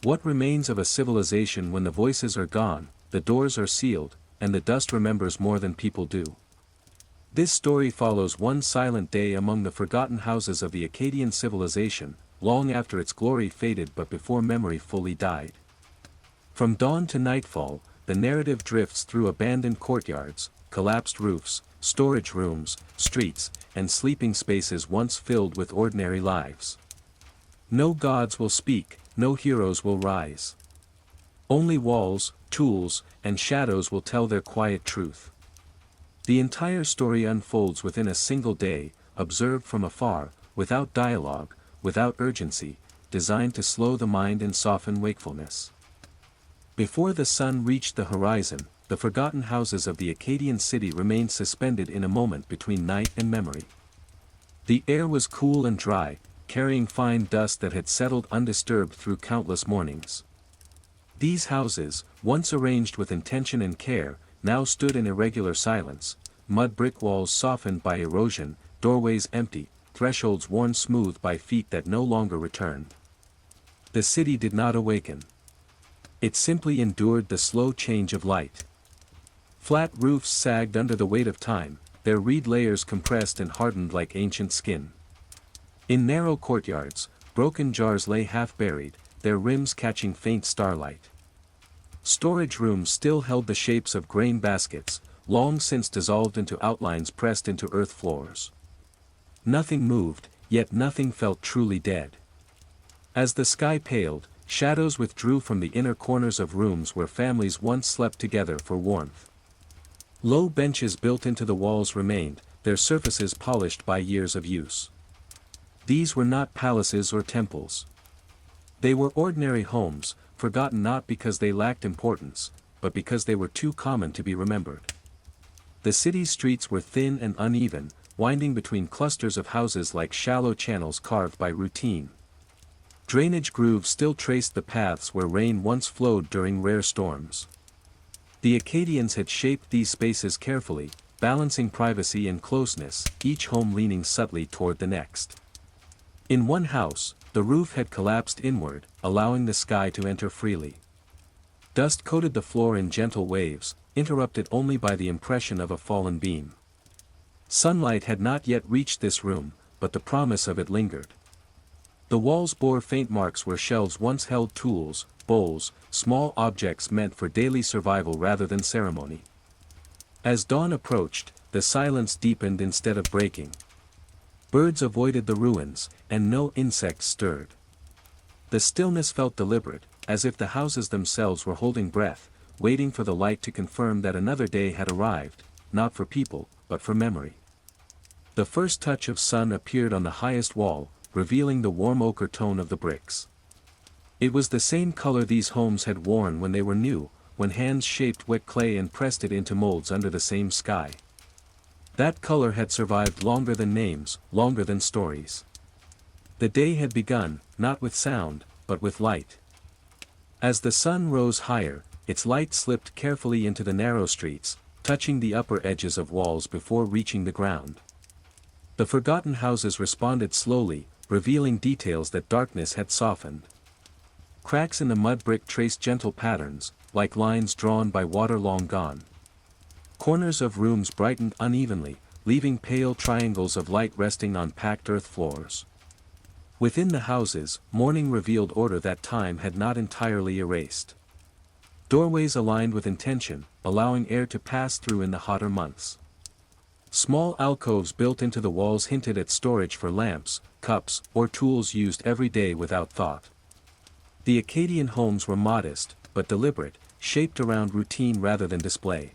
What remains of a civilization when the voices are gone, the doors are sealed, and the dust remembers more than people do? This story follows one silent day among the forgotten houses of the Akkadian civilization, long after its glory faded but before memory fully died. From dawn to nightfall, the narrative drifts through abandoned courtyards, collapsed roofs, storage rooms, streets, and sleeping spaces once filled with ordinary lives. No gods will speak, no heroes will rise. Only walls, tools, and shadows will tell their quiet truth. The entire story unfolds within a single day, observed from afar, without dialogue, without urgency, designed to slow the mind and soften wakefulness. Before the sun reached the horizon, the forgotten houses of the Akkadian city remained suspended in a moment between night and memory. The air was cool and dry, carrying fine dust that had settled undisturbed through countless mornings. These houses, once arranged with intention and care, now stood in irregular silence, mud brick walls softened by erosion, doorways empty, thresholds worn smooth by feet that no longer returned. The city did not awaken. It simply endured the slow change of light. Flat roofs sagged under the weight of time, their reed layers compressed and hardened like ancient skin. In narrow courtyards, broken jars lay half-buried, their rims catching faint starlight. Storage rooms still held the shapes of grain baskets, long since dissolved into outlines pressed into earth floors. Nothing moved, yet nothing felt truly dead. As the sky paled, shadows withdrew from the inner corners of rooms where families once slept together for warmth. Low benches built into the walls remained, their surfaces polished by years of use. These were not palaces or temples. They were ordinary homes, forgotten not because they lacked importance, but because they were too common to be remembered. The city's streets were thin and uneven, winding between clusters of houses like shallow channels carved by routine. Drainage grooves still traced the paths where rain once flowed during rare storms. The Akkadians had shaped these spaces carefully, balancing privacy and closeness, each home leaning subtly toward the next. In one house, the roof had collapsed inward, allowing the sky to enter freely. Dust coated the floor in gentle waves, interrupted only by the impression of a fallen beam. Sunlight had not yet reached this room, but the promise of it lingered. The walls bore faint marks where shelves once held tools, bowls, small objects meant for daily survival rather than ceremony. As dawn approached, the silence deepened instead of breaking. Birds avoided the ruins, and no insects stirred. The stillness felt deliberate, as if the houses themselves were holding breath, waiting for the light to confirm that another day had arrived, not for people, but for memory. The first touch of sun appeared on the highest wall, revealing the warm ochre tone of the bricks. It was the same color these homes had worn when they were new, when hands shaped wet clay and pressed it into molds under the same sky. That color had survived longer than names, longer than stories. The day had begun, not with sound, but with light. As the sun rose higher, its light slipped carefully into the narrow streets, touching the upper edges of walls before reaching the ground. The forgotten houses responded slowly, revealing details that darkness had softened. Cracks in the mud brick traced gentle patterns, like lines drawn by water long gone. Corners of rooms brightened unevenly, leaving pale triangles of light resting on packed earth floors. Within the houses, morning revealed order that time had not entirely erased. Doorways aligned with intention, allowing air to pass through in the hotter months. Small alcoves built into the walls hinted at storage for lamps, cups, or tools used every day without thought. The Akkadian homes were modest, but deliberate, shaped around routine rather than display.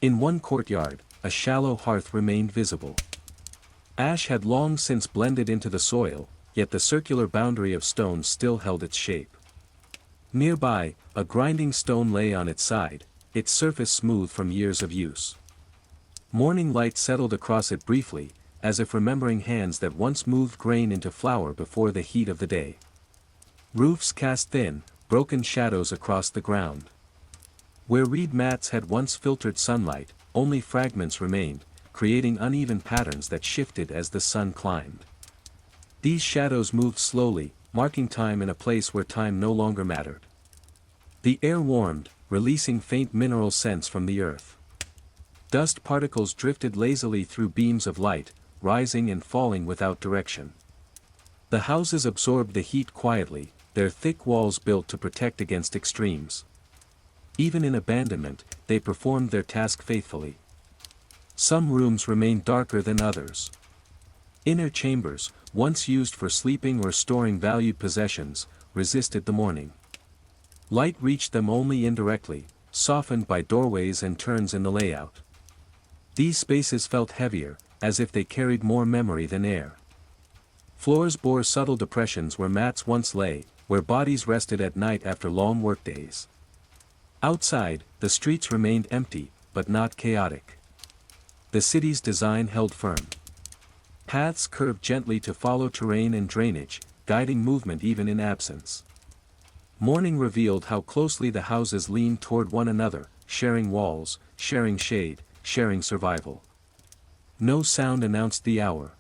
In one courtyard, a shallow hearth remained visible. Ash had long since blended into the soil, yet the circular boundary of stone still held its shape. Nearby, a grinding stone lay on its side, its surface smooth from years of use. Morning light settled across it briefly, as if remembering hands that once moved grain into flour before the heat of the day. Roofs cast thin, broken shadows across the ground. Where reed mats had once filtered sunlight, only fragments remained, creating uneven patterns that shifted as the sun climbed. These shadows moved slowly, marking time in a place where time no longer mattered. The air warmed, releasing faint mineral scents from the earth. Dust particles drifted lazily through beams of light, rising and falling without direction. The houses absorbed the heat quietly, their thick walls built to protect against extremes. Even in abandonment, they performed their task faithfully. Some rooms remained darker than others. Inner chambers, once used for sleeping or storing valued possessions, resisted the morning. Light reached them only indirectly, softened by doorways and turns in the layout. These spaces felt heavier, as if they carried more memory than air. Floors bore subtle depressions where mats once lay, where bodies rested at night after long workdays. Outside, the streets remained empty, but not chaotic. The city's design held firm. Paths curved gently to follow terrain and drainage, guiding movement even in absence. Morning revealed how closely the houses leaned toward one another, sharing walls, sharing shade, sharing survival. No sound announced the hour.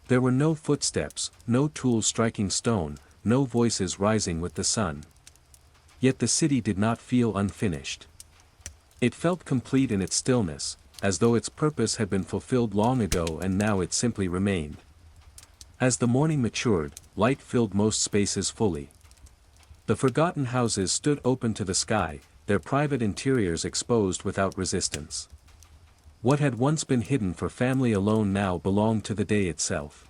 There were no footsteps, no tools striking stone, no voices rising with the sun. Yet the city did not feel unfinished. It felt complete in its stillness, as though its purpose had been fulfilled long ago and now it simply remained. As the morning matured, light filled most spaces fully. The forgotten houses stood open to the sky, their private interiors exposed without resistance. What had once been hidden for family alone now belonged to the day itself.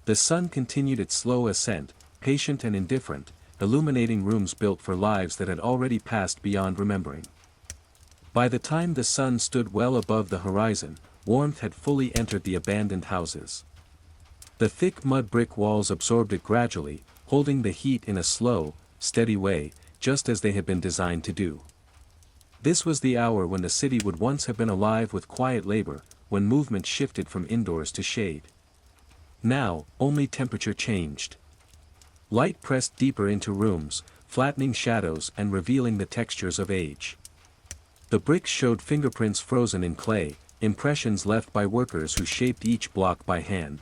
The sun continued its slow ascent, patient and indifferent, illuminating rooms built for lives that had already passed beyond remembering. By the time the sun stood well above the horizon, warmth had fully entered the abandoned houses. The thick mud brick walls absorbed it gradually, holding the heat in a slow, steady way, just as they had been designed to do. This was the hour when the city would once have been alive with quiet labor, when movement shifted from indoors to shade. Now, only temperature changed. Light pressed deeper into rooms, flattening shadows and revealing the textures of age. The bricks showed fingerprints frozen in clay, impressions left by workers who shaped each block by hand.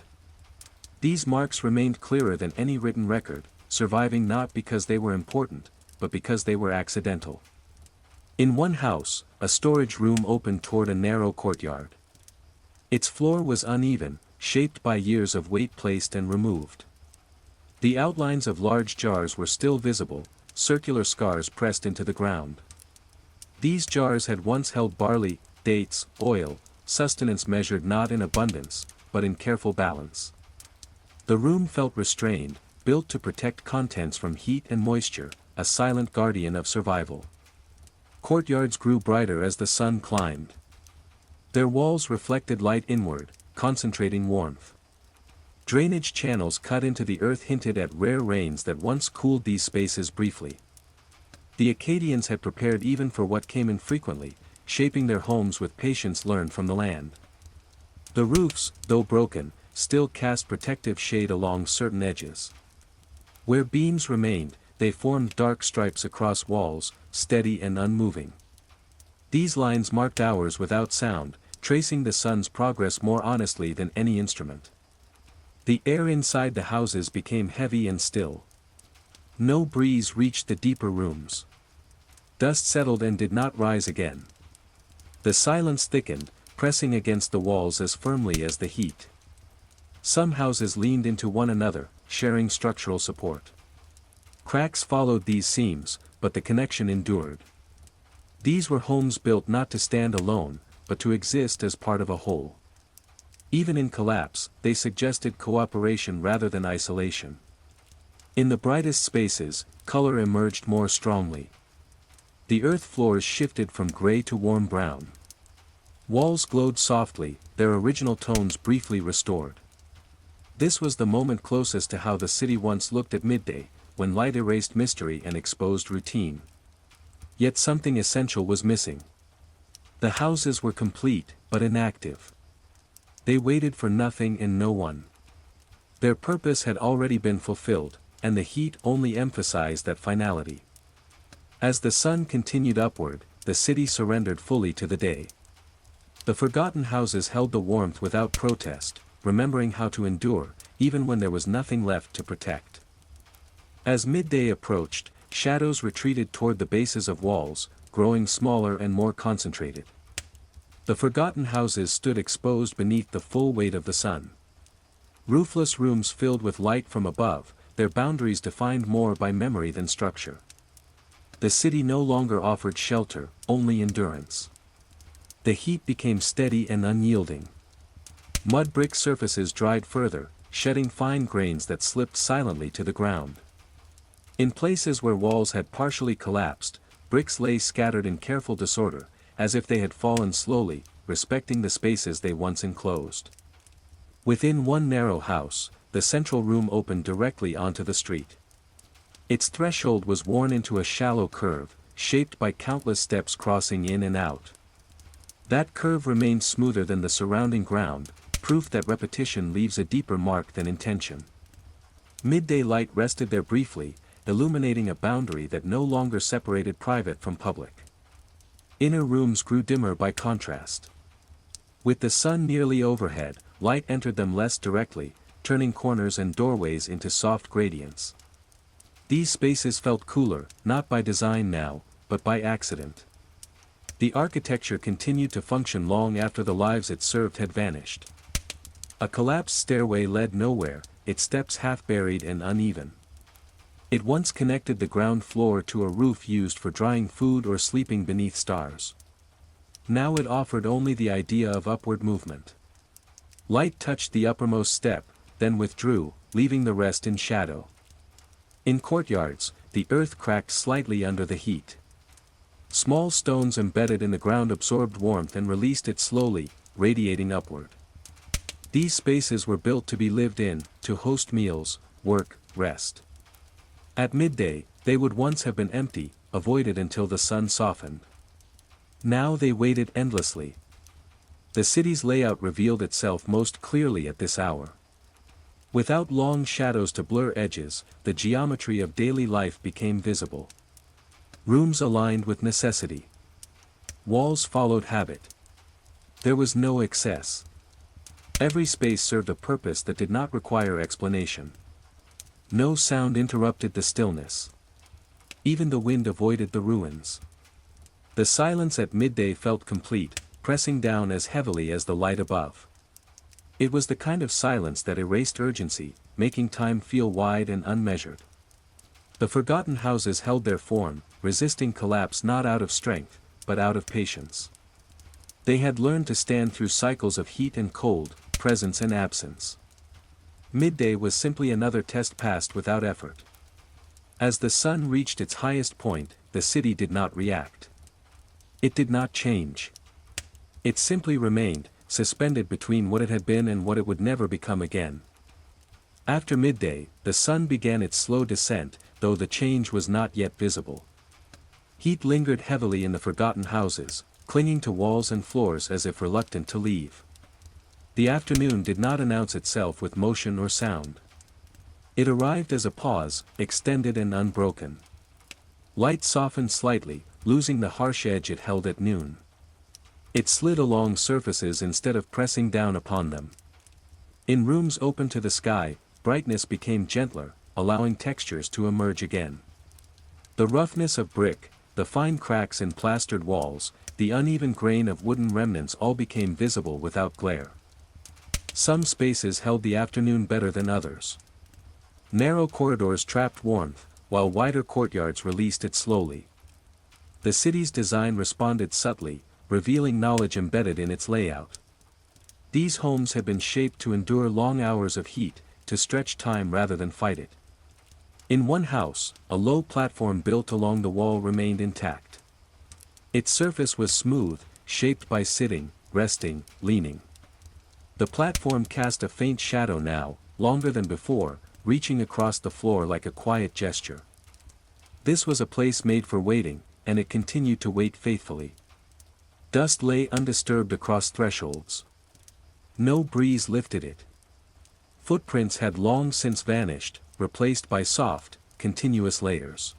These marks remained clearer than any written record, surviving not because they were important, but because they were accidental. In one house, a storage room opened toward a narrow courtyard. Its floor was uneven, shaped by years of weight placed and removed. The outlines of large jars were still visible, circular scars pressed into the ground. These jars had once held barley, dates, oil, sustenance measured not in abundance, but in careful balance. The room felt restrained, built to protect contents from heat and moisture, a silent guardian of survival. Courtyards grew brighter as the sun climbed. Their walls reflected light inward, concentrating warmth. Drainage channels cut into the earth hinted at rare rains that once cooled these spaces briefly. The Akkadians had prepared even for what came infrequently, shaping their homes with patience learned from the land. The roofs, though broken, still cast protective shade along certain edges. Where beams remained, they formed dark stripes across walls, steady and unmoving. These lines marked hours without sound, tracing the sun's progress more honestly than any instrument. The air inside the houses became heavy and still. No breeze reached the deeper rooms. Dust settled and did not rise again. The silence thickened, pressing against the walls as firmly as the heat. Some houses leaned into one another, sharing structural support. Cracks followed these seams, but the connection endured. These were homes built not to stand alone, but to exist as part of a whole. Even in collapse, they suggested cooperation rather than isolation. In the brightest spaces, color emerged more strongly. The earth floors shifted from gray to warm brown. Walls glowed softly, their original tones briefly restored. This was the moment closest to how the city once looked at midday, when light erased mystery and exposed routine. Yet something essential was missing. The houses were complete, but inactive. They waited for nothing and no one. Their purpose had already been fulfilled, and the heat only emphasized that finality. As the sun continued upward, the city surrendered fully to the day. The forgotten houses held the warmth without protest, remembering how to endure, even when there was nothing left to protect. As midday approached, shadows retreated toward the bases of walls, growing smaller and more concentrated. The forgotten houses stood exposed beneath the full weight of the sun. Roofless rooms filled with light from above, their boundaries defined more by memory than structure. The city no longer offered shelter, only endurance. The heat became steady and unyielding. Mud brick surfaces dried further, shedding fine grains that slipped silently to the ground. In places where walls had partially collapsed, bricks lay scattered in careful disorder, as if they had fallen slowly, respecting the spaces they once enclosed. Within one narrow house, the central room opened directly onto the street. Its threshold was worn into a shallow curve, shaped by countless steps crossing in and out. That curve remained smoother than the surrounding ground, proof that repetition leaves a deeper mark than intention. Midday light rested there briefly, illuminating a boundary that no longer separated private from public. Inner rooms grew dimmer by contrast. With the sun nearly overhead, light entered them less directly, turning corners and doorways into soft gradients. These spaces felt cooler, not by design now, but by accident. The architecture continued to function long after the lives it served had vanished. A collapsed stairway led nowhere, its steps half buried and uneven. It once connected the ground floor to a roof used for drying food or sleeping beneath stars. Now it offered only the idea of upward movement. Light touched the uppermost step, then withdrew, leaving the rest in shadow. In courtyards, the earth cracked slightly under the heat. Small stones embedded in the ground absorbed warmth and released it slowly, radiating upward. These spaces were built to be lived in, to host meals, work, rest. At midday, they would once have been empty, avoided until the sun softened. Now they waited endlessly. The city's layout revealed itself most clearly at this hour. Without long shadows to blur edges, the geometry of daily life became visible. Rooms aligned with necessity. Walls followed habit. There was no excess. Every space served a purpose that did not require explanation. No sound interrupted the stillness. Even the wind avoided the ruins. The silence at midday felt complete, pressing down as heavily as the light above. It was the kind of silence that erased urgency, making time feel wide and unmeasured. The forgotten houses held their form, resisting collapse not out of strength, but out of patience. They had learned to stand through cycles of heat and cold, presence and absence. Midday was simply another test passed without effort. As the sun reached its highest point, the city did not react. It did not change. It simply remained, suspended between what it had been and what it would never become again. After midday, the sun began its slow descent, though the change was not yet visible. Heat lingered heavily in the forgotten houses, clinging to walls and floors as if reluctant to leave. The afternoon did not announce itself with motion or sound. It arrived as a pause, extended and unbroken. Light softened slightly, losing the harsh edge it held at noon. It slid along surfaces instead of pressing down upon them. In rooms open to the sky, brightness became gentler, allowing textures to emerge again. The roughness of brick, the fine cracks in plastered walls, the uneven grain of wooden remnants all became visible without glare. Some spaces held the afternoon better than others. Narrow corridors trapped warmth, while wider courtyards released it slowly. The city's design responded subtly, revealing knowledge embedded in its layout. These homes had been shaped to endure long hours of heat, to stretch time rather than fight it. In one house, a low platform built along the wall remained intact. Its surface was smooth, shaped by sitting, resting, leaning. The platform cast a faint shadow now, longer than before, reaching across the floor like a quiet gesture. This was a place made for waiting, and it continued to wait faithfully. Dust lay undisturbed across thresholds. No breeze lifted it. Footprints had long since vanished, replaced by soft, continuous layers.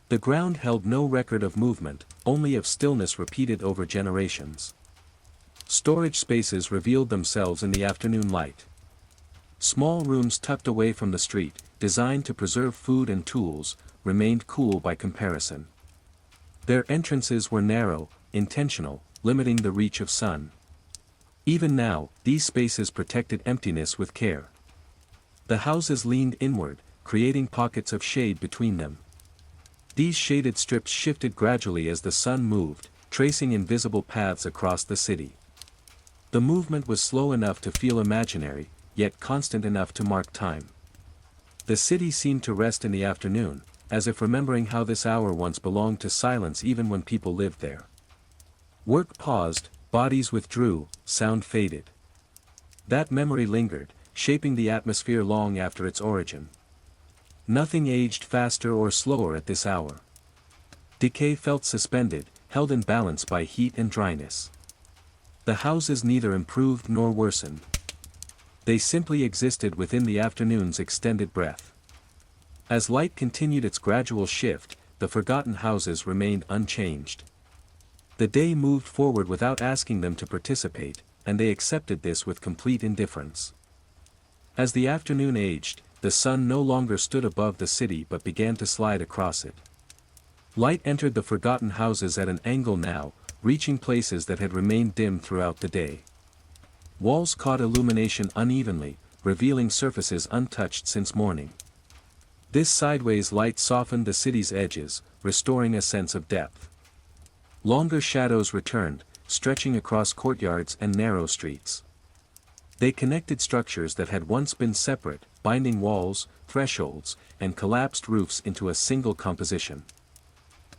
The ground held no record of movement, only of stillness repeated over generations. Storage spaces revealed themselves in the afternoon light. Small rooms tucked away from the street, designed to preserve food and tools, remained cool by comparison. Their entrances were narrow, intentional, limiting the reach of sun. Even now, these spaces protected emptiness with care. The houses leaned inward, creating pockets of shade between them. These shaded strips shifted gradually as the sun moved, tracing invisible paths across the city. The movement was slow enough to feel imaginary, yet constant enough to mark time. The city seemed to rest in the afternoon, as if remembering how this hour once belonged to silence even when people lived there. Work paused, bodies withdrew, sound faded. That memory lingered, shaping the atmosphere long after its origin. Nothing aged faster or slower at this hour. Decay felt suspended, held in balance by heat and dryness. The houses neither improved nor worsened. They simply existed within the afternoon's extended breath. As light continued its gradual shift, the forgotten houses remained unchanged. The day moved forward without asking them to participate, and they accepted this with complete indifference. As the afternoon aged, the sun no longer stood above the city but began to slide across it. Light entered the forgotten houses at an angle now, reaching places that had remained dim throughout the day. Walls caught illumination unevenly, revealing surfaces untouched since morning. This sideways light softened the city's edges, restoring a sense of depth. Longer shadows returned, stretching across courtyards and narrow streets. They connected structures that had once been separate, binding walls, thresholds, and collapsed roofs into a single composition.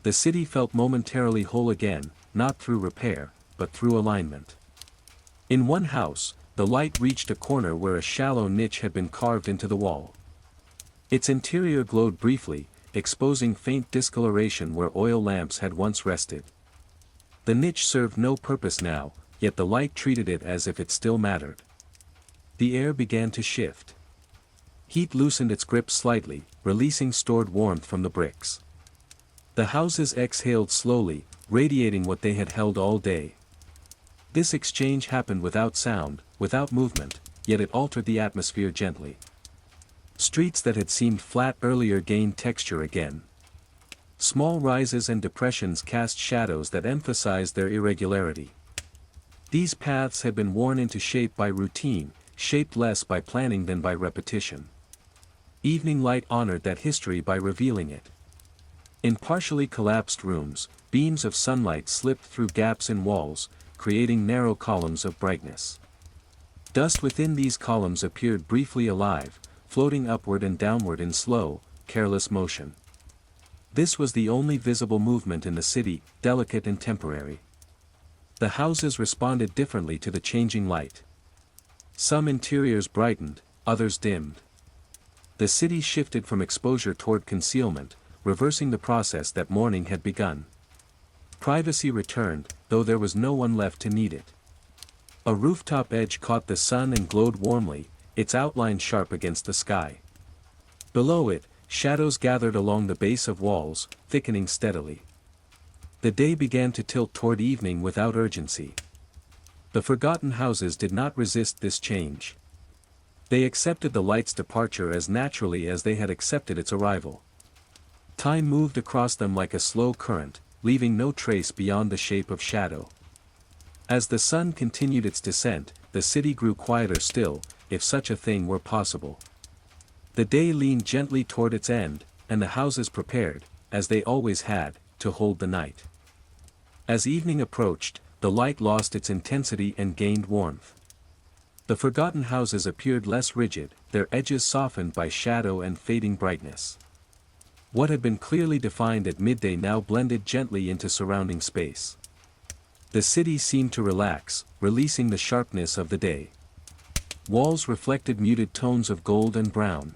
The city felt momentarily whole again, not through repair, but through alignment. In one house, the light reached a corner where a shallow niche had been carved into the wall. Its interior glowed briefly, exposing faint discoloration where oil lamps had once rested. The niche served no purpose now, yet the light treated it as if it still mattered. The air began to shift. Heat loosened its grip slightly, releasing stored warmth from the bricks. The houses exhaled slowly, radiating what they had held all day. This exchange happened without sound, without movement, yet it altered the atmosphere gently. Streets that had seemed flat earlier gained texture again. Small rises and depressions cast shadows that emphasized their irregularity. These paths had been worn into shape by routine, shaped less by planning than by repetition. Evening light honored that history by revealing it. In partially collapsed rooms, beams of sunlight slipped through gaps in walls, creating narrow columns of brightness. Dust within these columns appeared briefly alive, floating upward and downward in slow, careless motion. This was the only visible movement in the city, delicate and temporary. The houses responded differently to the changing light. Some interiors brightened, others dimmed. The city shifted from exposure toward concealment, reversing the process that morning had begun. Privacy returned, though there was no one left to need it. A rooftop edge caught the sun and glowed warmly, its outline sharp against the sky. Below it, shadows gathered along the base of walls, thickening steadily. The day began to tilt toward evening without urgency. The forgotten houses did not resist this change. They accepted the light's departure as naturally as they had accepted its arrival. Time moved across them like a slow current, leaving no trace beyond the shape of shadow. As the sun continued its descent, the city grew quieter still, if such a thing were possible. The day leaned gently toward its end, and the houses prepared, as they always had, to hold the night. As evening approached, the light lost its intensity and gained warmth. The forgotten houses appeared less rigid, their edges softened by shadow and fading brightness. What had been clearly defined at midday now blended gently into surrounding space. The city seemed to relax, releasing the sharpness of the day. Walls reflected muted tones of gold and brown.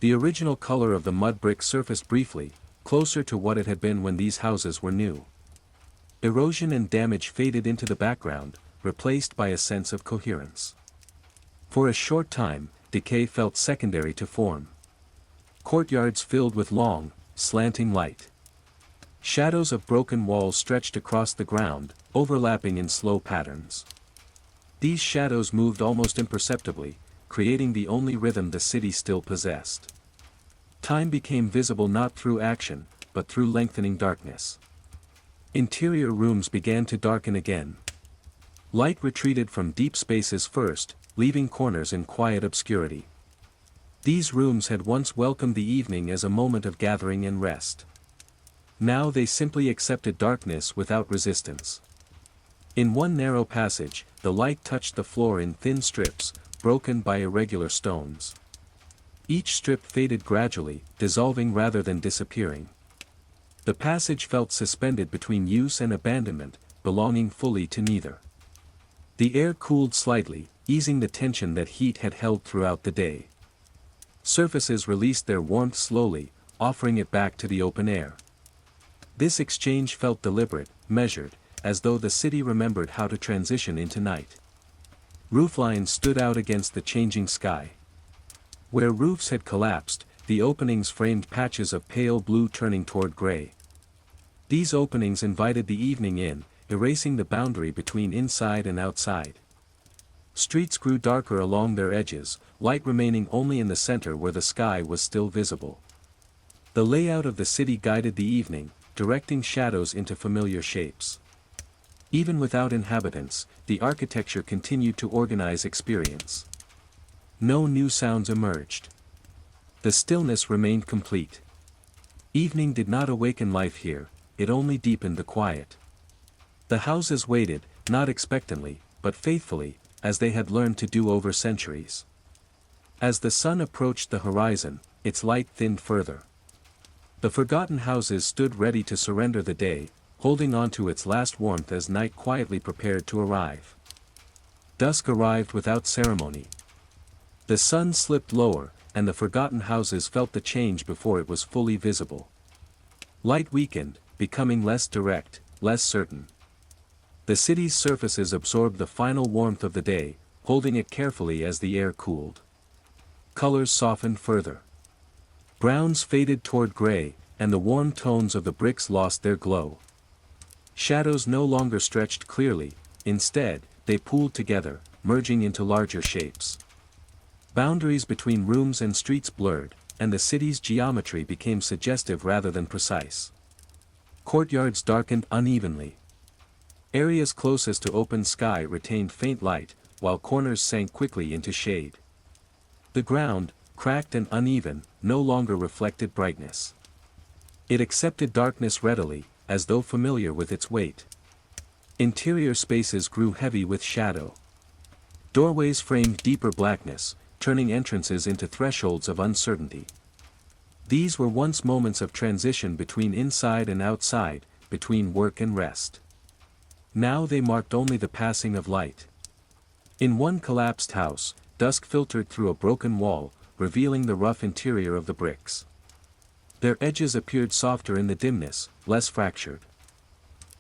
The original color of the mud brick surfaced briefly, closer to what it had been when these houses were new. Erosion and damage faded into the background, replaced by a sense of coherence. For a short time, decay felt secondary to form. Courtyards filled with long, slanting light. Shadows of broken walls stretched across the ground, overlapping in slow patterns. These shadows moved almost imperceptibly, creating the only rhythm the city still possessed. Time became visible not through action, but through lengthening darkness. Interior rooms began to darken again. Light retreated from deep spaces first, leaving corners in quiet obscurity. These rooms had once welcomed the evening as a moment of gathering and rest. Now they simply accepted darkness without resistance. In one narrow passage, the light touched the floor in thin strips, broken by irregular stones. Each strip faded gradually, dissolving rather than disappearing. The passage felt suspended between use and abandonment, belonging fully to neither. The air cooled slightly, easing the tension that heat had held throughout the day. Surfaces released their warmth slowly, offering it back to the open air. This exchange felt deliberate, measured, as though the city remembered how to transition into night. Rooflines stood out against the changing sky. Where roofs had collapsed, the openings framed patches of pale blue turning toward gray. These openings invited the evening in, erasing the boundary between inside and outside. Streets grew darker along their edges, light remaining only in the center where the sky was still visible. The layout of the city guided the evening, directing shadows into familiar shapes. Even without inhabitants, the architecture continued to organize experience. No new sounds emerged. The stillness remained complete. Evening did not awaken life here, it only deepened the quiet. The houses waited, not expectantly, but faithfully, as they had learned to do over centuries. As the sun approached the horizon, its light thinned further. The forgotten houses stood ready to surrender the day, holding on to its last warmth as night quietly prepared to arrive. Dusk arrived without ceremony. The sun slipped lower, and the forgotten houses felt the change before it was fully visible. Light weakened, becoming less direct, less certain. The city's surfaces absorbed the final warmth of the day, holding it carefully as the air cooled. Colors softened further. Browns faded toward gray, and the warm tones of the bricks lost their glow. Shadows no longer stretched clearly, instead, they pooled together, merging into larger shapes. Boundaries between rooms and streets blurred, and the city's geometry became suggestive rather than precise. Courtyards darkened unevenly. Areas closest to open sky retained faint light, while corners sank quickly into shade. The ground, cracked and uneven, no longer reflected brightness. It accepted darkness readily, as though familiar with its weight. Interior spaces grew heavy with shadow. Doorways framed deeper blackness, turning entrances into thresholds of uncertainty. These were once moments of transition between inside and outside, between work and rest. Now they marked only the passing of light. In one collapsed house, dusk filtered through a broken wall, revealing the rough interior of the bricks. Their edges appeared softer in the dimness, less fractured.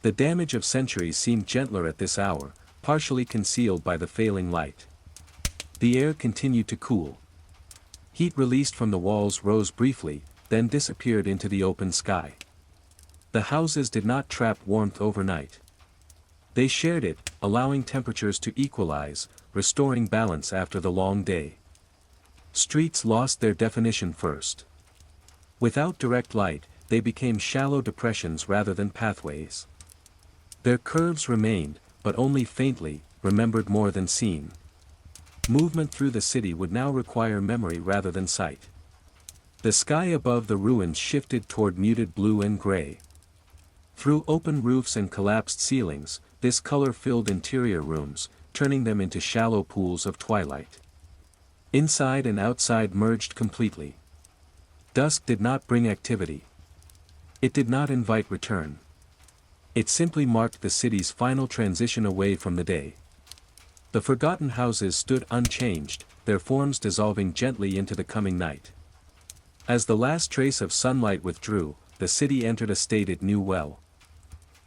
The damage of centuries seemed gentler at this hour, partially concealed by the failing light. The air continued to cool. Heat released from the walls rose briefly, then disappeared into the open sky. The houses did not trap warmth overnight. They shared it, allowing temperatures to equalize, restoring balance after the long day. Streets lost their definition first. Without direct light, they became shallow depressions rather than pathways. Their curves remained, but only faintly, remembered more than seen. Movement through the city would now require memory rather than sight. The sky above the ruins shifted toward muted blue and gray. Through open roofs and collapsed ceilings, this color filled interior rooms, turning them into shallow pools of twilight. Inside and outside merged completely. Dusk did not bring activity. It did not invite return. It simply marked the city's final transition away from the day. The forgotten houses stood unchanged, their forms dissolving gently into the coming night. As the last trace of sunlight withdrew, the city entered a state it knew well.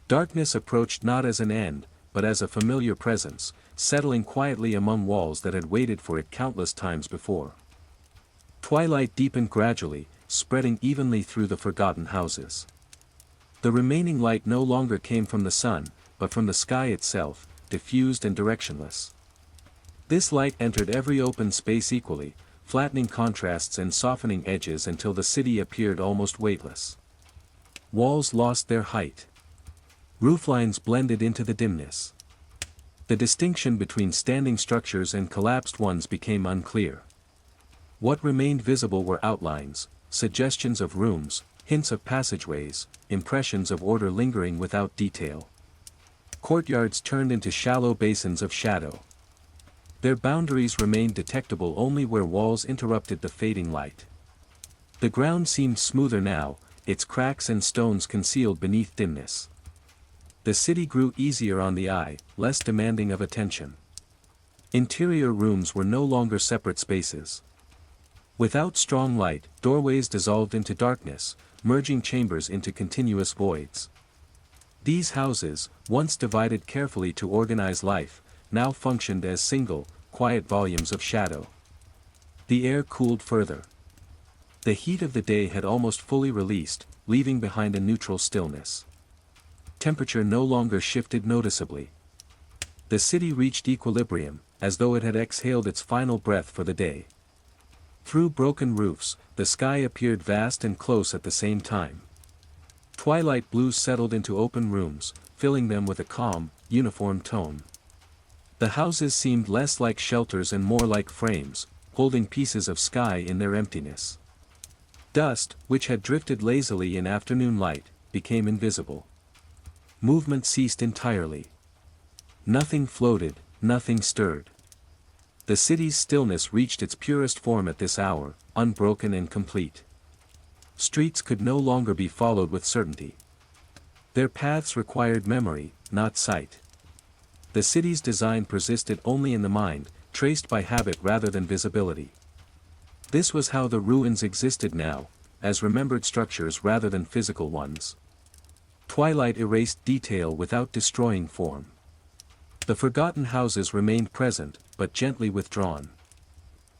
Darkness approached not as an end, but as a familiar presence, settling quietly among walls that had waited for it countless times before. Twilight deepened gradually, spreading evenly through the forgotten houses. The remaining light no longer came from the sun, but from the sky itself, diffused and directionless. This light entered every open space equally, flattening contrasts and softening edges until the city appeared almost weightless. Walls lost their height. Rooflines blended into the dimness. The distinction between standing structures and collapsed ones became unclear. What remained visible were outlines, suggestions of rooms, hints of passageways, impressions of order lingering without detail. Courtyards turned into shallow basins of shadow. Their boundaries remained detectable only where walls interrupted the fading light. The ground seemed smoother now, its cracks and stones concealed beneath dimness. The city grew easier on the eye, less demanding of attention. Interior rooms were no longer separate spaces. Without strong light, doorways dissolved into darkness, merging chambers into continuous voids. These houses, once divided carefully to organize life, now functioned as single, quiet volumes of shadow. The air cooled further. The heat of the day had almost fully released, leaving behind a neutral stillness. Temperature no longer shifted noticeably. The city reached equilibrium, as though it had exhaled its final breath for the day. Through broken roofs, the sky appeared vast and close at the same time. Twilight blues settled into open rooms, filling them with a calm, uniform tone. The houses seemed less like shelters and more like frames, holding pieces of sky in their emptiness. Dust, which had drifted lazily in afternoon light, became invisible. Movement ceased entirely. Nothing floated, nothing stirred. The city's stillness reached its purest form at this hour, unbroken and complete. Streets could no longer be followed with certainty. Their paths required memory, not sight. The city's design persisted only in the mind, traced by habit rather than visibility. This was how the ruins existed now, as remembered structures rather than physical ones. Twilight erased detail without destroying form. The forgotten houses remained present, but gently withdrawn.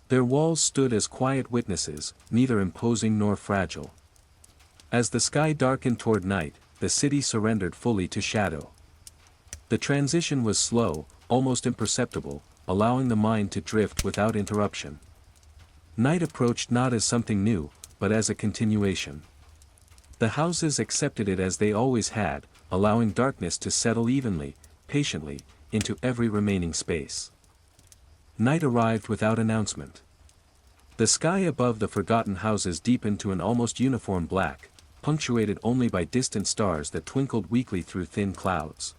Their walls stood as quiet witnesses, neither imposing nor fragile. As the sky darkened toward night, the city surrendered fully to shadow. The transition was slow, almost imperceptible, allowing the mind to drift without interruption. Night approached not as something new, but as a continuation. The houses accepted it as they always had, allowing darkness to settle evenly, patiently, into every remaining space. Night arrived without announcement. The sky above the forgotten houses deepened to an almost uniform black, punctuated only by distant stars that twinkled weakly through thin clouds.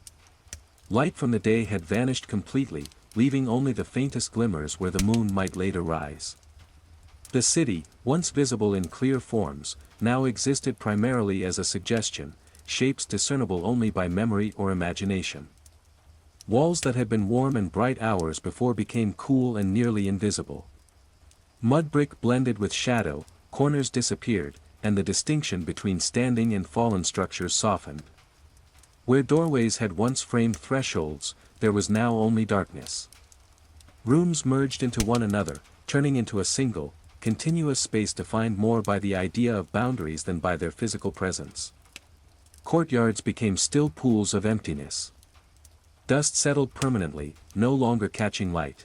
Light from the day had vanished completely, leaving only the faintest glimmers where the moon might later rise. The city, once visible in clear forms, now existed primarily as a suggestion, shapes discernible only by memory or imagination. Walls that had been warm and bright hours before became cool and nearly invisible. Mud brick blended with shadow, corners disappeared, and the distinction between standing and fallen structures softened. Where doorways had once framed thresholds, there was now only darkness. Rooms merged into one another, turning into a single, continuous space defined more by the idea of boundaries than by their physical presence. Courtyards became still pools of emptiness. Dust settled permanently, no longer catching light.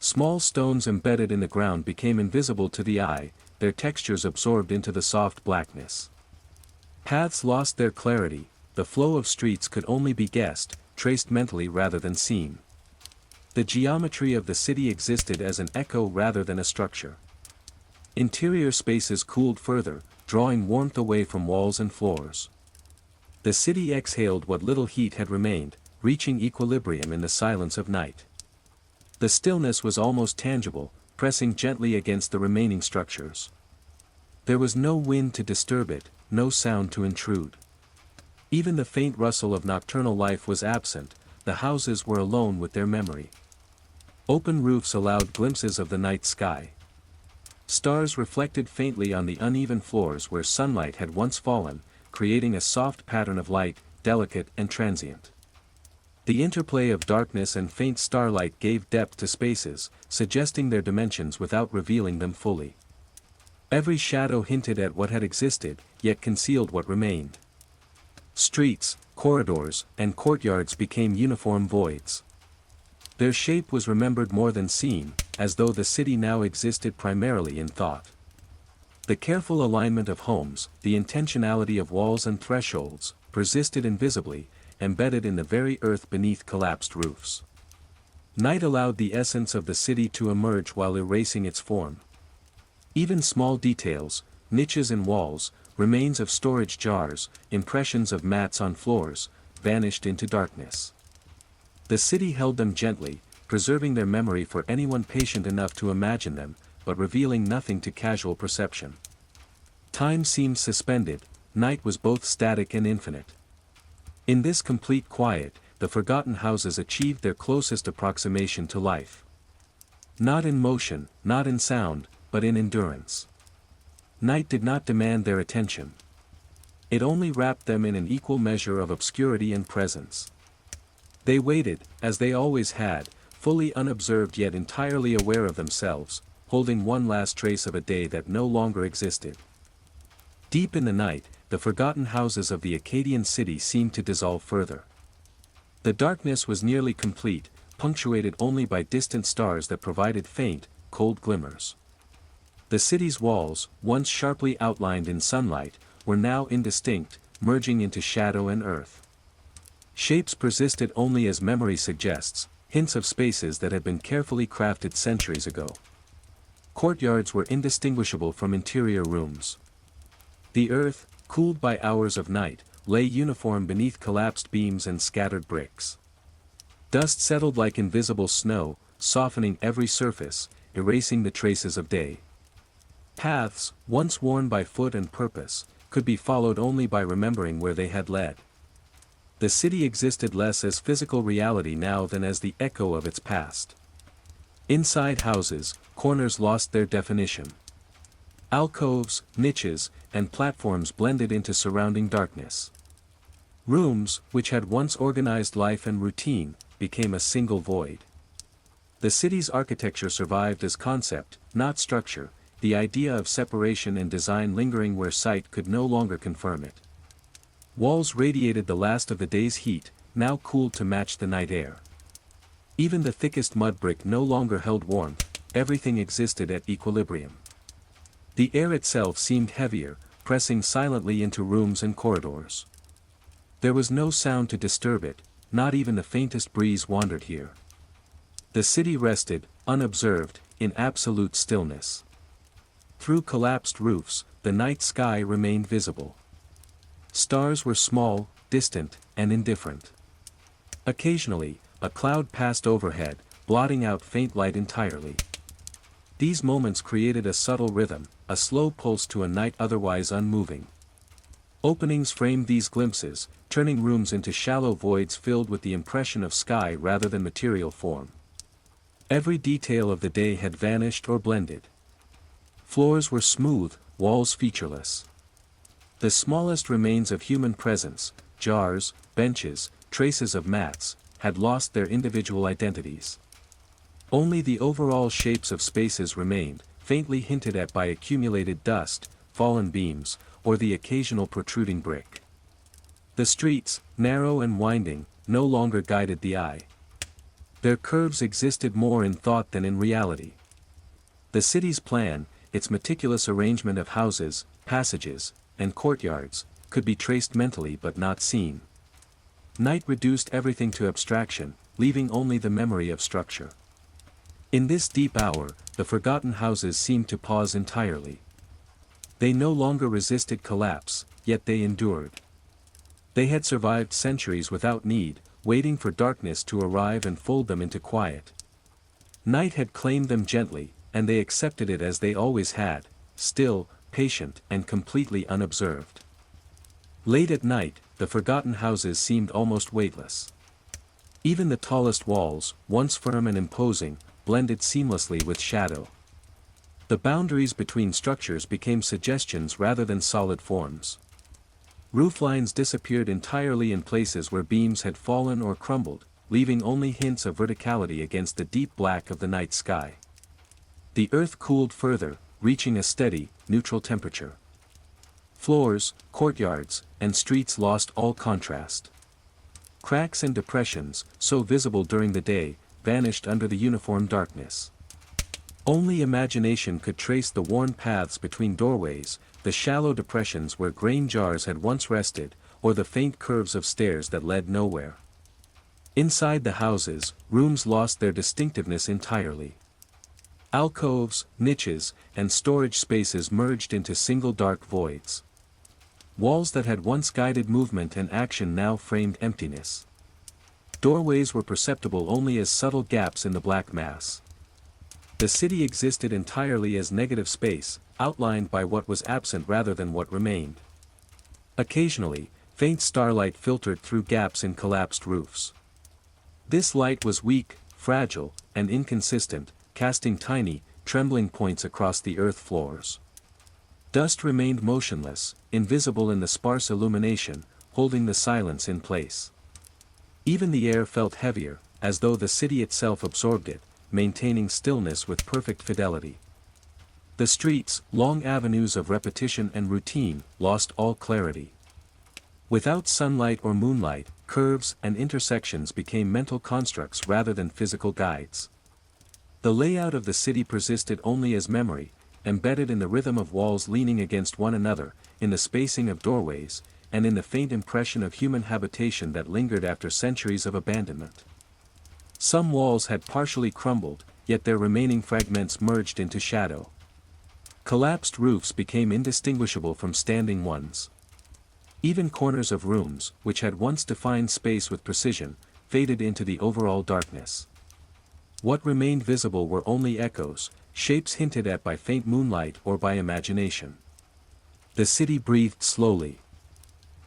Small stones embedded in the ground became invisible to the eye, their textures absorbed into the soft blackness. Paths lost their clarity, the flow of streets could only be guessed, traced mentally rather than seen. The geometry of the city existed as an echo rather than a structure. Interior spaces cooled further, drawing warmth away from walls and floors. The city exhaled what little heat had remained, reaching equilibrium in the silence of night. The stillness was almost tangible, pressing gently against the remaining structures. There was no wind to disturb it, no sound to intrude. Even the faint rustle of nocturnal life was absent, the houses were alone with their memory. Open roofs allowed glimpses of the night sky. Stars reflected faintly on the uneven floors where sunlight had once fallen, creating a soft pattern of light, delicate and transient. The interplay of darkness and faint starlight gave depth to spaces, suggesting their dimensions without revealing them fully. Every shadow hinted at what had existed, yet concealed what remained. Streets, corridors, and courtyards became uniform voids. Their shape was remembered more than seen, as though the city now existed primarily in thought. The careful alignment of homes, the intentionality of walls and thresholds, persisted invisibly, embedded in the very earth beneath collapsed roofs. Night allowed the essence of the city to emerge while erasing its form. Even small details, niches in walls, remains of storage jars, impressions of mats on floors, vanished into darkness. The city held them gently, preserving their memory for anyone patient enough to imagine them, but revealing nothing to casual perception. Time seemed suspended, night was both static and infinite. In this complete quiet, the forgotten houses achieved their closest approximation to life. Not in motion, not in sound, but in endurance. Night did not demand their attention. It only wrapped them in an equal measure of obscurity and presence. They waited, as they always had, fully unobserved yet entirely aware of themselves, holding one last trace of a day that no longer existed. Deep in the night, the forgotten houses of the Akkadian city seemed to dissolve further. The darkness was nearly complete, punctuated only by distant stars that provided faint, cold glimmers. The city's walls, once sharply outlined in sunlight, were now indistinct, merging into shadow and earth. Shapes persisted only as memory suggests, hints of spaces that had been carefully crafted centuries ago. Courtyards were indistinguishable from interior rooms. The earth, cooled by hours of night, lay uniform beneath collapsed beams and scattered bricks. Dust settled like invisible snow, softening every surface, erasing the traces of day. Paths, once worn by foot and purpose, could be followed only by remembering where they had led. The city existed less as physical reality now than as the echo of its past. Inside houses, corners lost their definition. Alcoves, niches, and platforms blended into surrounding darkness. Rooms, which had once organized life and routine, became a single void. The city's architecture survived as concept, not structure, the idea of separation and design lingering where sight could no longer confirm it. Walls radiated the last of the day's heat, now cooled to match the night air. Even the thickest mud brick no longer held warmth, everything existed at equilibrium. The air itself seemed heavier, pressing silently into rooms and corridors. There was no sound to disturb it, not even the faintest breeze wandered here. The city rested, unobserved, in absolute stillness. Through collapsed roofs, the night sky remained visible. Stars were small, distant, and indifferent. Occasionally, a cloud passed overhead, blotting out faint light entirely. These moments created a subtle rhythm, a slow pulse to a night otherwise unmoving. Openings framed these glimpses, turning rooms into shallow voids filled with the impression of sky rather than material form. Every detail of the day had vanished or blended. Floors were smooth, walls featureless. The smallest remains of human presence, jars, benches, traces of mats, had lost their individual identities. Only the overall shapes of spaces remained, faintly hinted at by accumulated dust, fallen beams, or the occasional protruding brick. The streets, narrow and winding, no longer guided the eye. Their curves existed more in thought than in reality. The city's plan, its meticulous arrangement of houses, passages, and courtyards, could be traced mentally but not seen. Night reduced everything to abstraction, leaving only the memory of structure. In this deep hour, the forgotten houses seemed to pause entirely. They no longer resisted collapse, yet they endured. They had survived centuries without need, waiting for darkness to arrive and fold them into quiet. Night had claimed them gently, and they accepted it as they always had, still, patient, and completely unobserved. Late at night, the forgotten houses seemed almost weightless. Even the tallest walls, once firm and imposing, blended seamlessly with shadow. The boundaries between structures became suggestions rather than solid forms. Rooflines disappeared entirely in places where beams had fallen or crumbled, leaving only hints of verticality against the deep black of the night sky. The earth cooled further, reaching a steady, neutral temperature. Floors, courtyards, and streets lost all contrast. Cracks and depressions, so visible during the day, vanished under the uniform darkness. Only imagination could trace the worn paths between doorways, the shallow depressions where grain jars had once rested, or the faint curves of stairs that led nowhere. Inside the houses, rooms lost their distinctiveness entirely. Alcoves, niches, and storage spaces merged into single dark voids. Walls that had once guided movement and action now framed emptiness. Doorways were perceptible only as subtle gaps in the black mass. The city existed entirely as negative space, outlined by what was absent rather than what remained. Occasionally, faint starlight filtered through gaps in collapsed roofs. This light was weak, fragile, and inconsistent, casting tiny, trembling points across the earth floors. Dust remained motionless, invisible in the sparse illumination, holding the silence in place. Even the air felt heavier, as though the city itself absorbed it, maintaining stillness with perfect fidelity. The streets, long avenues of repetition and routine, lost all clarity. Without sunlight or moonlight, curves and intersections became mental constructs rather than physical guides. The layout of the city persisted only as memory, embedded in the rhythm of walls leaning against one another, in the spacing of doorways, and in the faint impression of human habitation that lingered after centuries of abandonment. Some walls had partially crumbled, yet their remaining fragments merged into shadow. Collapsed roofs became indistinguishable from standing ones. Even corners of rooms, which had once defined space with precision, faded into the overall darkness. What remained visible were only echoes, shapes hinted at by faint moonlight or by imagination. The city breathed slowly.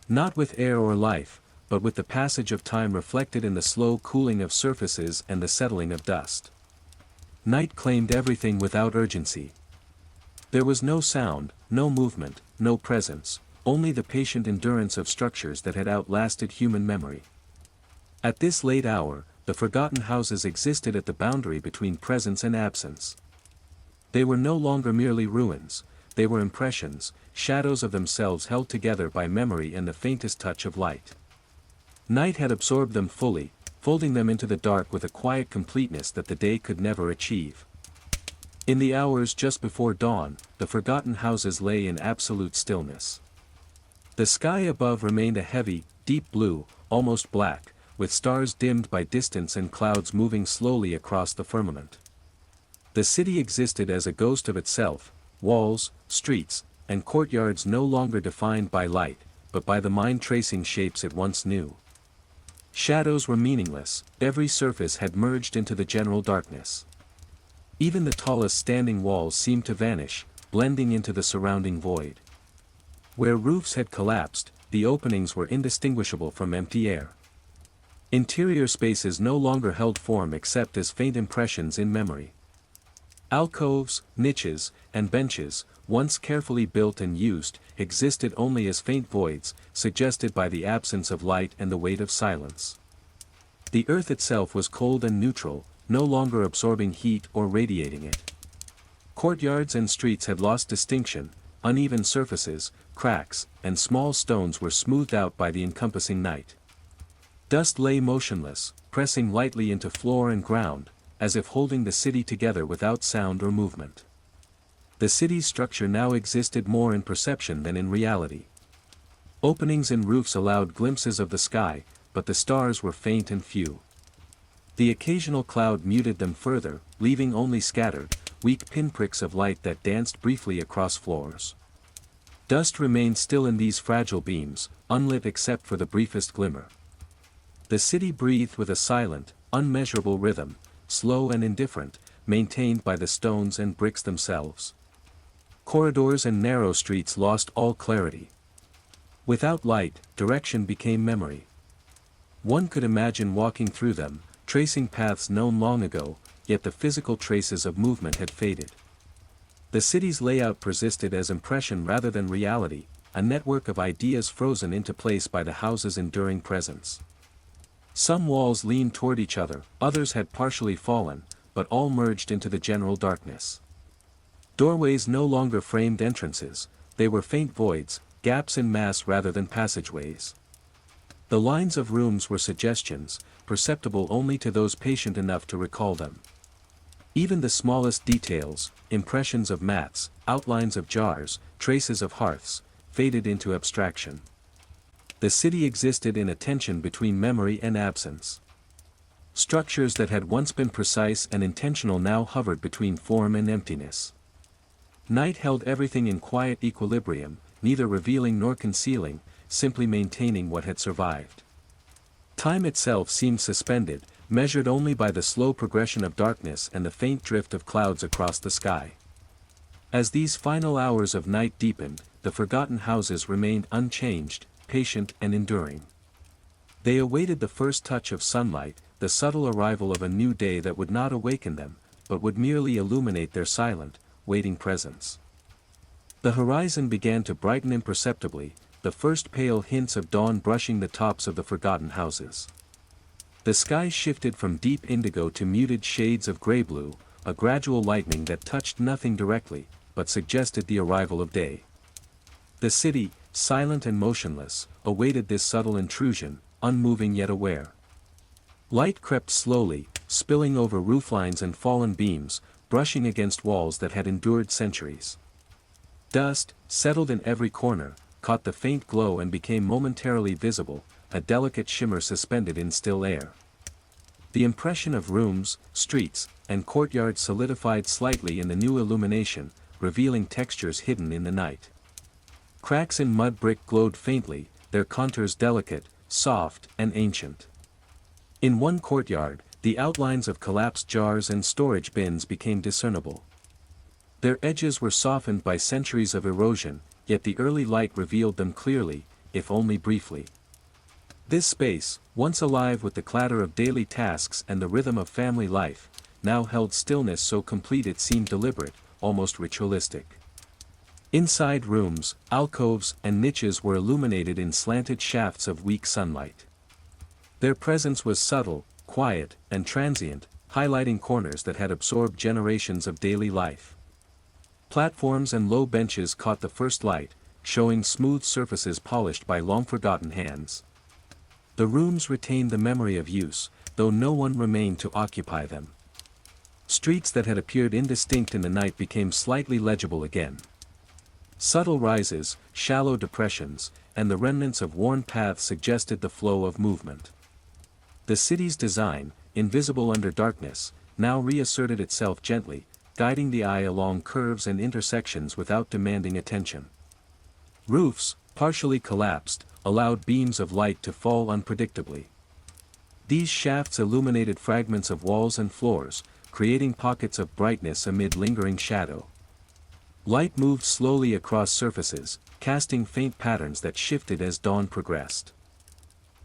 Not with air or life, but with the passage of time reflected in the slow cooling of surfaces and the settling of dust. Night claimed everything without urgency. There was no sound, no movement, no presence, only the patient endurance of structures that had outlasted human memory. At this late hour, the forgotten houses existed at the boundary between presence and absence. They were no longer merely ruins, they were impressions, shadows of themselves held together by memory and the faintest touch of light. Night had absorbed them fully, folding them into the dark with a quiet completeness that the day could never achieve. In the hours just before dawn, the forgotten houses lay in absolute stillness. The sky above remained a heavy, deep blue, almost black, with stars dimmed by distance and clouds moving slowly across the firmament. The city existed as a ghost of itself, walls, streets, and courtyards no longer defined by light, but by the mind tracing shapes it once knew. Shadows were meaningless, every surface had merged into the general darkness. Even the tallest standing walls seemed to vanish, blending into the surrounding void. Where roofs had collapsed, the openings were indistinguishable from empty air. Interior spaces no longer held form except as faint impressions in memory. Alcoves, niches, and benches, once carefully built and used, existed only as faint voids, suggested by the absence of light and the weight of silence. The earth itself was cold and neutral, no longer absorbing heat or radiating it. Courtyards and streets had lost distinction, uneven surfaces, cracks, and small stones were smoothed out by the encompassing night. Dust lay motionless, pressing lightly into floor and ground, as if holding the city together without sound or movement. The city's structure now existed more in perception than in reality. Openings in roofs allowed glimpses of the sky, but the stars were faint and few. The occasional cloud muted them further, leaving only scattered, weak pinpricks of light that danced briefly across floors. Dust remained still in these fragile beams, unlit except for the briefest glimmer. The city breathed with a silent, unmeasurable rhythm, slow and indifferent, maintained by the stones and bricks themselves. Corridors and narrow streets lost all clarity. Without light, direction became memory. One could imagine walking through them, tracing paths known long ago, yet the physical traces of movement had faded. The city's layout persisted as impression rather than reality, a network of ideas frozen into place by the house's enduring presence. Some walls leaned toward each other, others had partially fallen, but all merged into the general darkness. Doorways no longer framed entrances, they were faint voids, gaps in mass rather than passageways. The lines of rooms were suggestions, perceptible only to those patient enough to recall them. Even the smallest details, impressions of mats, outlines of jars, traces of hearths, faded into abstraction. The city existed in a tension between memory and absence. Structures that had once been precise and intentional now hovered between form and emptiness. Night held everything in quiet equilibrium, neither revealing nor concealing, simply maintaining what had survived. Time itself seemed suspended, measured only by the slow progression of darkness and the faint drift of clouds across the sky. As these final hours of night deepened, the forgotten houses remained unchanged, patient and enduring. They awaited the first touch of sunlight, the subtle arrival of a new day that would not awaken them, but would merely illuminate their silent, waiting presence. The horizon began to brighten imperceptibly, the first pale hints of dawn brushing the tops of the forgotten houses. The sky shifted from deep indigo to muted shades of gray-blue, a gradual lightening that touched nothing directly, but suggested the arrival of day. The city, silent and motionless, awaited this subtle intrusion, unmoving yet aware. Light crept slowly, spilling over rooflines and fallen beams, brushing against walls that had endured centuries. Dust, settled in every corner, caught the faint glow and became momentarily visible, a delicate shimmer suspended in still air. The impression of rooms, streets, and courtyards solidified slightly in the new illumination, revealing textures hidden in the night. Cracks in mud brick glowed faintly, their contours delicate, soft, and ancient. In one courtyard, the outlines of collapsed jars and storage bins became discernible. Their edges were softened by centuries of erosion, yet the early light revealed them clearly, if only briefly. This space, once alive with the clatter of daily tasks and the rhythm of family life, now held stillness so complete it seemed deliberate, almost ritualistic. Inside rooms, alcoves and niches were illuminated in slanted shafts of weak sunlight. Their presence was subtle, quiet, and transient, highlighting corners that had absorbed generations of daily life. Platforms and low benches caught the first light, showing smooth surfaces polished by long-forgotten hands. The rooms retained the memory of use, though no one remained to occupy them. Streets that had appeared indistinct in the night became slightly legible again. Subtle rises, shallow depressions, and the remnants of worn paths suggested the flow of movement. The city's design, invisible under darkness, now reasserted itself gently, guiding the eye along curves and intersections without demanding attention. Roofs, partially collapsed, allowed beams of light to fall unpredictably. These shafts illuminated fragments of walls and floors, creating pockets of brightness amid lingering shadow. Light moved slowly across surfaces, casting faint patterns that shifted as dawn progressed.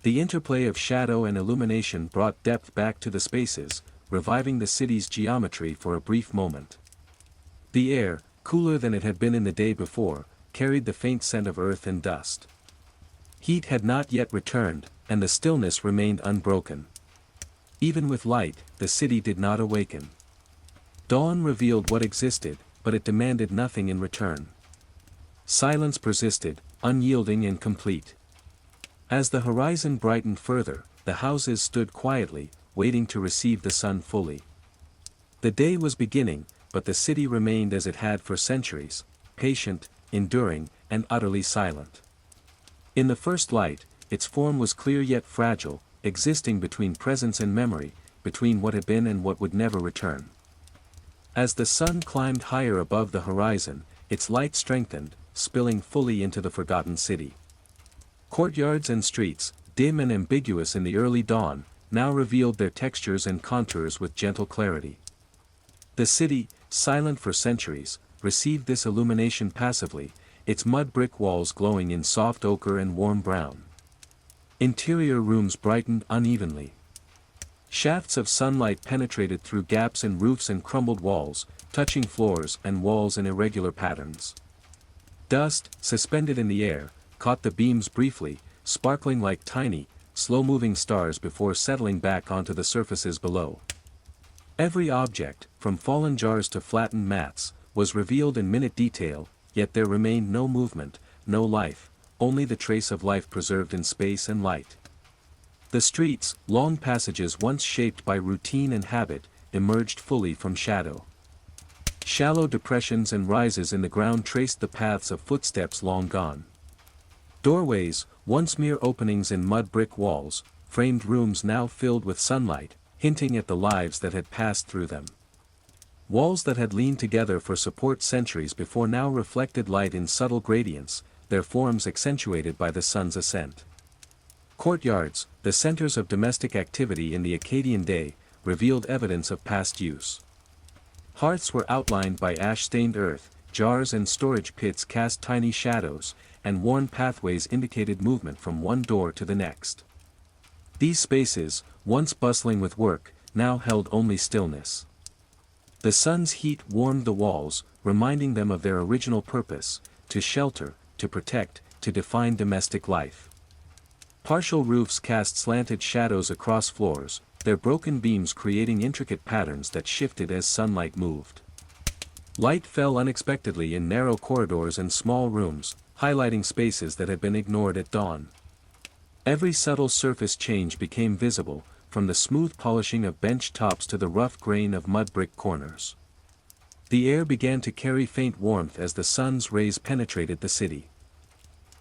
The interplay of shadow and illumination brought depth back to the spaces, reviving the city's geometry for a brief moment. The air, cooler than it had been in the day before, carried the faint scent of earth and dust. Heat had not yet returned, and the stillness remained unbroken. Even with light, the city did not awaken. Dawn revealed what existed, but it demanded nothing in return. Silence persisted, unyielding and complete. As the horizon brightened further, the houses stood quietly, waiting to receive the sun fully. The day was beginning, but the city remained as it had for centuries, patient, enduring, and utterly silent. In the first light, its form was clear yet fragile, existing between presence and memory, between what had been and what would never return. As the sun climbed higher above the horizon, its light strengthened, spilling fully into the forgotten city. Courtyards and streets, dim and ambiguous in the early dawn, now revealed their textures and contours with gentle clarity. The city, silent for centuries, received this illumination passively, its mud brick walls glowing in soft ochre and warm brown. Interior rooms brightened unevenly. Shafts of sunlight penetrated through gaps in roofs and crumbled walls, touching floors and walls in irregular patterns. Dust, suspended in the air, caught the beams briefly, sparkling like tiny, slow-moving stars before settling back onto the surfaces below. Every object, from fallen jars to flattened mats, was revealed in minute detail, yet there remained no movement, no life, only the trace of life preserved in space and light. The streets, long passages once shaped by routine and habit, emerged fully from shadow. Shallow depressions and rises in the ground traced the paths of footsteps long gone. Doorways, once mere openings in mud brick walls, framed rooms now filled with sunlight, hinting at the lives that had passed through them. Walls that had leaned together for support centuries before now reflected light in subtle gradients, their forms accentuated by the sun's ascent. Courtyards, the centers of domestic activity in the Akkadian day, revealed evidence of past use. Hearths were outlined by ash-stained earth, jars and storage pits cast tiny shadows, and worn pathways indicated movement from one door to the next. These spaces, once bustling with work, now held only stillness. The sun's heat warmed the walls, reminding them of their original purpose, to shelter, to protect, to define domestic life. Partial roofs cast slanted shadows across floors, their broken beams creating intricate patterns that shifted as sunlight moved. Light fell unexpectedly in narrow corridors and small rooms, highlighting spaces that had been ignored at dawn. Every subtle surface change became visible, from the smooth polishing of bench tops to the rough grain of mud brick corners. The air began to carry faint warmth as the sun's rays penetrated the city.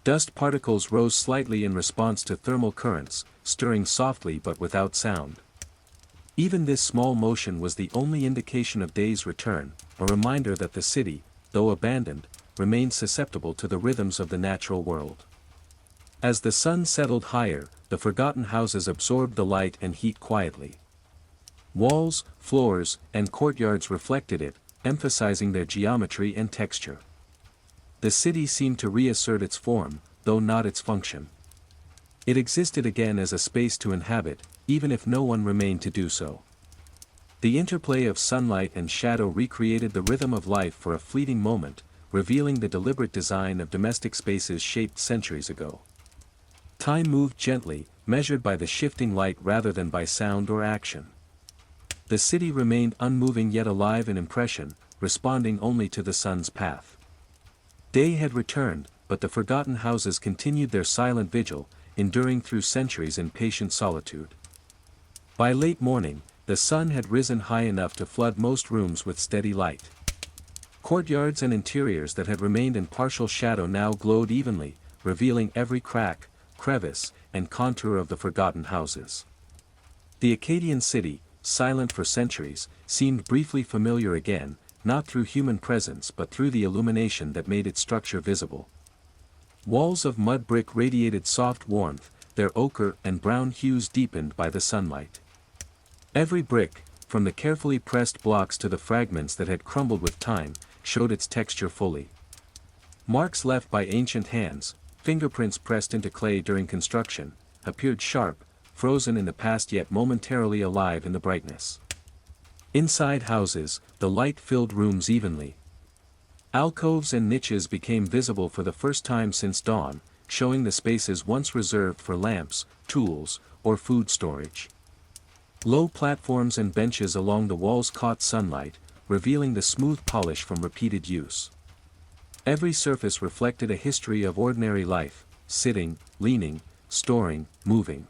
Dust particles rose slightly in response to thermal currents, stirring softly but without sound. Even this small motion was the only indication of day's return, a reminder that the city, though abandoned, remained susceptible to the rhythms of the natural world. As the sun settled higher, the forgotten houses absorbed the light and heat quietly. Walls, floors, and courtyards reflected it, emphasizing their geometry and texture. The city seemed to reassert its form, though not its function. It existed again as a space to inhabit, even if no one remained to do so. The interplay of sunlight and shadow recreated the rhythm of life for a fleeting moment, revealing the deliberate design of domestic spaces shaped centuries ago. Time moved gently, measured by the shifting light rather than by sound or action. The city remained unmoving yet alive in impression, responding only to the sun's path. Day had returned, but the forgotten houses continued their silent vigil, enduring through centuries in patient solitude. By late morning, the sun had risen high enough to flood most rooms with steady light. Courtyards and interiors that had remained in partial shadow now glowed evenly, revealing every crack, crevice, and contour of the forgotten houses. The Akkadian city, silent for centuries, seemed briefly familiar again, not through human presence but through the illumination that made its structure visible. Walls of mud brick radiated soft warmth, their ochre and brown hues deepened by the sunlight. Every brick, from the carefully pressed blocks to the fragments that had crumbled with time, showed its texture fully. Marks left by ancient hands, fingerprints pressed into clay during construction, appeared sharp, frozen in the past yet momentarily alive in the brightness. Inside houses, the light filled rooms evenly. Alcoves and niches became visible for the first time since dawn, showing the spaces once reserved for lamps, tools, or food storage. Low platforms and benches along the walls caught sunlight, revealing the smooth polish from repeated use. Every surface reflected a history of ordinary life, sitting, leaning, storing, moving.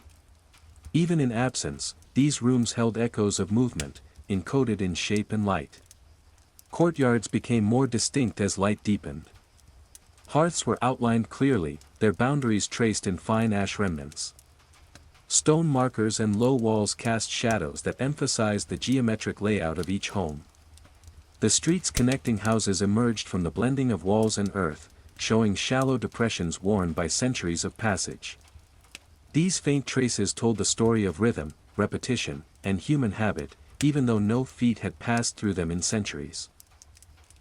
Even in absence, these rooms held echoes of movement, encoded in shape and light. Courtyards became more distinct as light deepened. Hearths were outlined clearly, their boundaries traced in fine ash remnants. Stone markers and low walls cast shadows that emphasized the geometric layout of each home. The streets connecting houses emerged from the blending of walls and earth, showing shallow depressions worn by centuries of passage. These faint traces told the story of rhythm, repetition, and human habit, even though no feet had passed through them in centuries.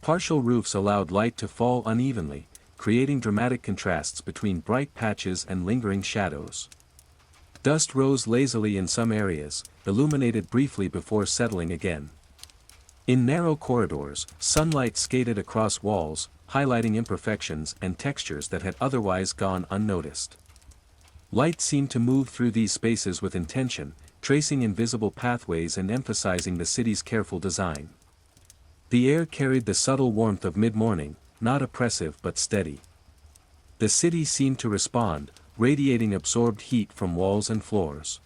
Partial roofs allowed light to fall unevenly, creating dramatic contrasts between bright patches and lingering shadows. Dust rose lazily in some areas, illuminated briefly before settling again. In narrow corridors, sunlight skated across walls, highlighting imperfections and textures that had otherwise gone unnoticed. Light seemed to move through these spaces with intention, tracing invisible pathways and emphasizing the city's careful design. The air carried the subtle warmth of mid-morning, not oppressive but steady. The city seemed to respond, radiating absorbed heat from walls and floors.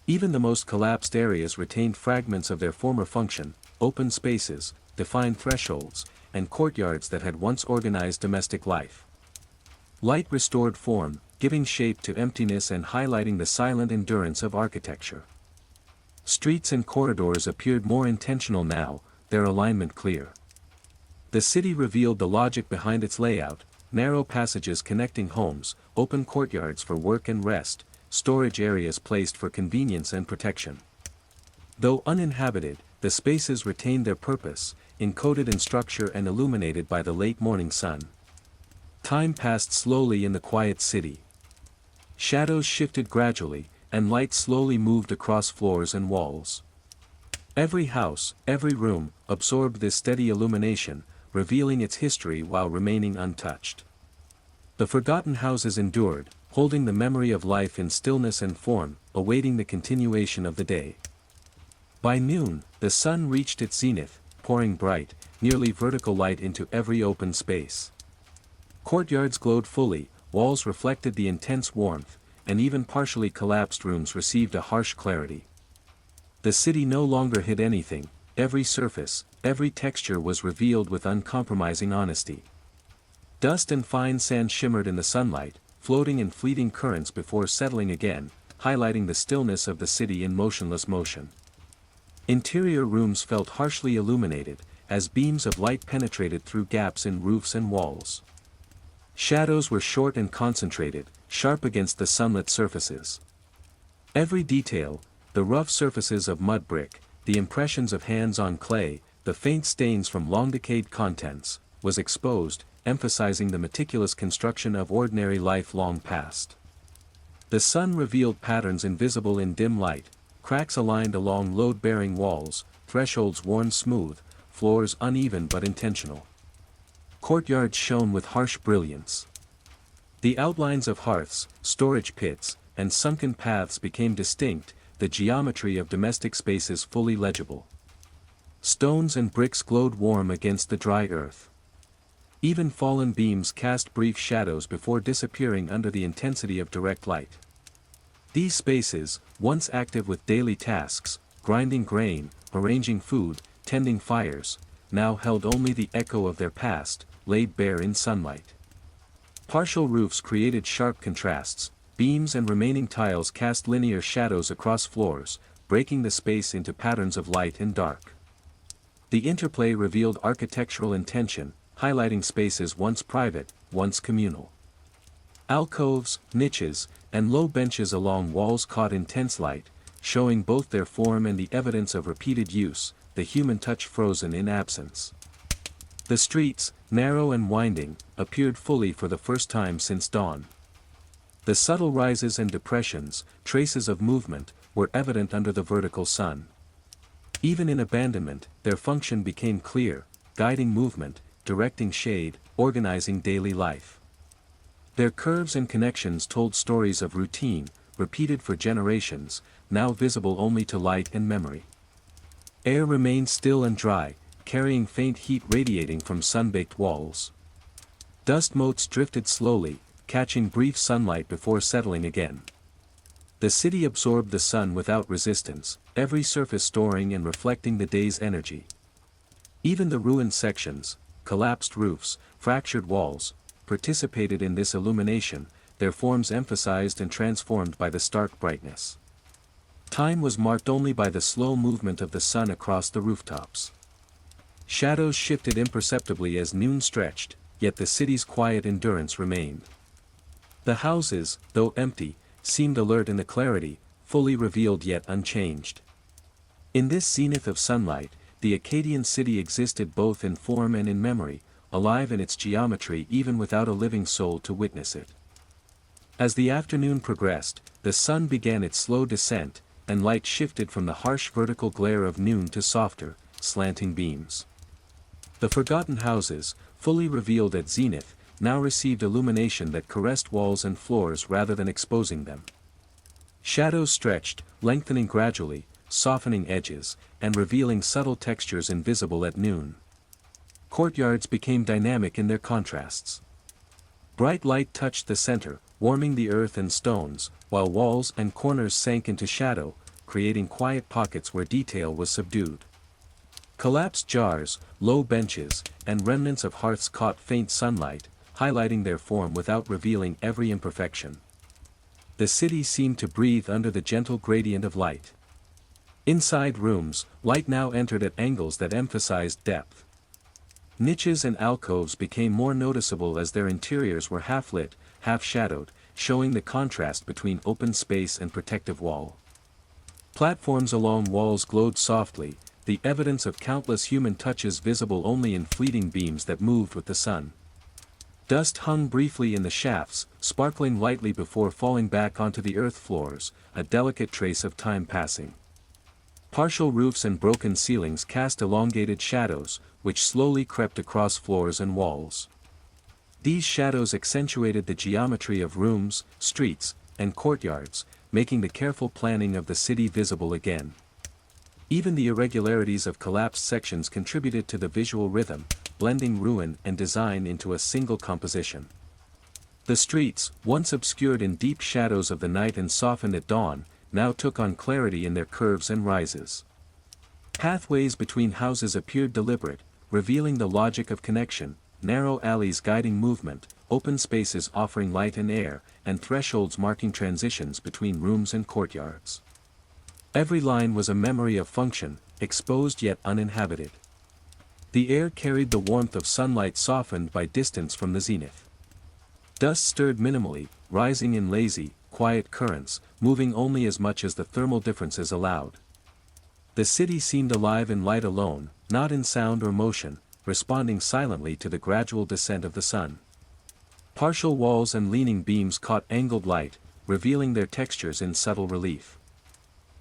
Even the most collapsed areas retained fragments of their former function, open spaces, defined thresholds, and courtyards that had once organized domestic life. Light restored form, giving shape to emptiness and highlighting the silent endurance of architecture. Streets and corridors appeared more intentional now, their alignment clear. The city revealed the logic behind its layout: narrow passages connecting homes, open courtyards for work and rest, storage areas placed for convenience and protection. Though uninhabited, the spaces retained their purpose, encoded in structure and illuminated by the late morning sun. Time passed slowly in the quiet city. Shadows shifted gradually, and light slowly moved across floors and walls. Every house, every room, absorbed this steady illumination, revealing its history while remaining untouched. The forgotten houses endured, holding the memory of life in stillness and form, awaiting the continuation of the day. By noon, the sun reached its zenith, pouring bright, nearly vertical light into every open space. Courtyards glowed fully, walls reflected the intense warmth, and even partially collapsed rooms received a harsh clarity. The city no longer hid anything; every surface, every texture was revealed with uncompromising honesty. Dust and fine sand shimmered in the sunlight, floating in fleeting currents before settling again, highlighting the stillness of the city in motionless motion. Interior rooms felt harshly illuminated, as beams of light penetrated through gaps in roofs and walls. Shadows were short and concentrated, sharp against the sunlit surfaces. Every detail, the rough surfaces of mud brick, the impressions of hands on clay, the faint stains from long-decayed contents, was exposed, emphasizing the meticulous construction of ordinary life long past. The sun revealed patterns invisible in dim light: cracks aligned along load-bearing walls, thresholds worn smooth, floors uneven but intentional. Courtyards shone with harsh brilliance. The outlines of hearths, storage pits, and sunken paths became distinct, the geometry of domestic spaces fully legible. Stones and bricks glowed warm against the dry earth. Even fallen beams cast brief shadows before disappearing under the intensity of direct light. These spaces, once active with daily tasks, grinding grain, arranging food, tending fires, now held only the echo of their past, laid bare in sunlight. Partial roofs created sharp contrasts: beams and remaining tiles cast linear shadows across floors, breaking the space into patterns of light and dark. The interplay revealed architectural intention, highlighting spaces once private, once communal. Alcoves, niches, and low benches along walls caught intense light, showing both their form and the evidence of repeated use, the human touch frozen in absence. The streets, narrow and winding, appeared fully for the first time since dawn. The subtle rises and depressions, traces of movement, were evident under the vertical sun. Even in abandonment, their function became clear, guiding movement, directing shade, organizing daily life. Their curves and connections told stories of routine, repeated for generations, now visible only to light and memory. Air remained still and dry, carrying faint heat radiating from sun-baked walls. Dust motes drifted slowly, catching brief sunlight before settling again. The city absorbed the sun without resistance, every surface storing and reflecting the day's energy. Even the ruined sections, collapsed roofs, fractured walls, participated in this illumination, their forms emphasized and transformed by the stark brightness. Time was marked only by the slow movement of the sun across the rooftops. Shadows shifted imperceptibly as noon stretched, yet the city's quiet endurance remained. The houses, though empty, seemed alert in the clarity, fully revealed yet unchanged. In this zenith of sunlight, the Akkadian city existed both in form and in memory, alive in its geometry even without a living soul to witness it. As the afternoon progressed, the sun began its slow descent, and light shifted from the harsh vertical glare of noon to softer, slanting beams. The forgotten houses, fully revealed at zenith, now received illumination that caressed walls and floors rather than exposing them. Shadows stretched, lengthening gradually, softening edges, and revealing subtle textures invisible at noon. Courtyards became dynamic in their contrasts. Bright light touched the center, warming the earth and stones, while walls and corners sank into shadow, creating quiet pockets where detail was subdued. Collapsed jars, low benches, and remnants of hearths caught faint sunlight, highlighting their form without revealing every imperfection. The city seemed to breathe under the gentle gradient of light. Inside rooms, light now entered at angles that emphasized depth. Niches and alcoves became more noticeable as their interiors were half-lit, half-shadowed, showing the contrast between open space and protective wall. Platforms along walls glowed softly, the evidence of countless human touches visible only in fleeting beams that moved with the sun. Dust hung briefly in the shafts, sparkling lightly before falling back onto the earth floors, a delicate trace of time passing. Partial roofs and broken ceilings cast elongated shadows, which slowly crept across floors and walls. These shadows accentuated the geometry of rooms, streets, and courtyards, making the careful planning of the city visible again. Even the irregularities of collapsed sections contributed to the visual rhythm, blending ruin and design into a single composition. The streets, once obscured in deep shadows of the night and softened at dawn, now took on clarity in their curves and rises. Pathways between houses appeared deliberate, revealing the logic of connection, narrow alleys guiding movement, open spaces offering light and air, and thresholds marking transitions between rooms and courtyards. Every line was a memory of function, exposed yet uninhabited. The air carried the warmth of sunlight softened by distance from the zenith. Dust stirred minimally, rising in lazy, quiet currents, moving only as much as the thermal differences allowed. The city seemed alive in light alone, not in sound or motion, responding silently to the gradual descent of the sun. Partial walls and leaning beams caught angled light, revealing their textures in subtle relief.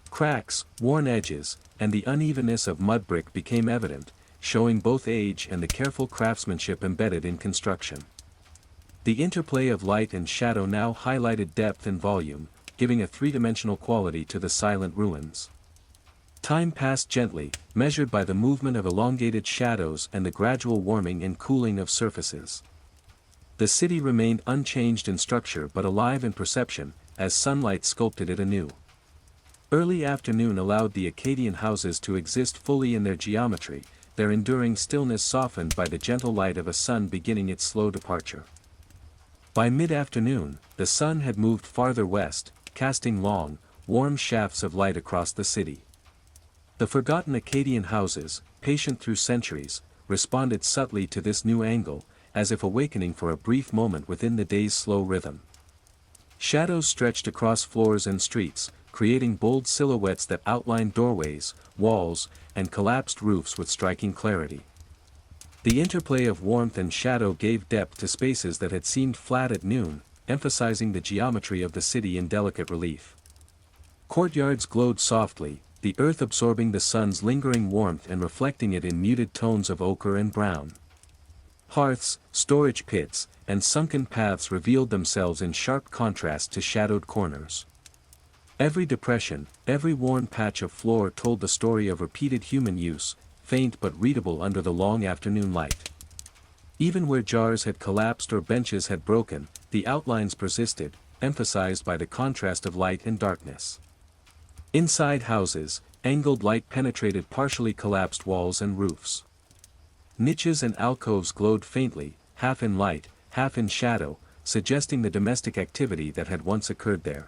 Cracks, worn edges, and the unevenness of mud brick became evident, showing both age and the careful craftsmanship embedded in construction. The interplay of light and shadow now highlighted depth and volume, giving a three-dimensional quality to the silent ruins. Time passed gently, measured by the movement of elongated shadows and the gradual warming and cooling of surfaces. The city remained unchanged in structure but alive in perception, as sunlight sculpted it anew. Early afternoon allowed the Akkadian houses to exist fully in their geometry, their enduring stillness softened by the gentle light of a sun beginning its slow departure. By mid-afternoon, the sun had moved farther west, casting long, warm shafts of light across the city. The forgotten Akkadian houses, patient through centuries, responded subtly to this new angle, as if awakening for a brief moment within the day's slow rhythm. Shadows stretched across floors and streets, creating bold silhouettes that outlined doorways, walls, and collapsed roofs with striking clarity. The interplay of warmth and shadow gave depth to spaces that had seemed flat at noon, emphasizing the geometry of the city in delicate relief. Courtyards glowed softly, the earth absorbing the sun's lingering warmth and reflecting it in muted tones of ochre and brown. Hearths, storage pits, and sunken paths revealed themselves in sharp contrast to shadowed corners. Every depression, every worn patch of floor told the story of repeated human use, faint but readable under the long afternoon light. Even where jars had collapsed or benches had broken, the outlines persisted, emphasized by the contrast of light and darkness. Inside houses, angled light penetrated partially collapsed walls and roofs. Niches and alcoves glowed faintly, half in light, half in shadow, suggesting the domestic activity that had once occurred there.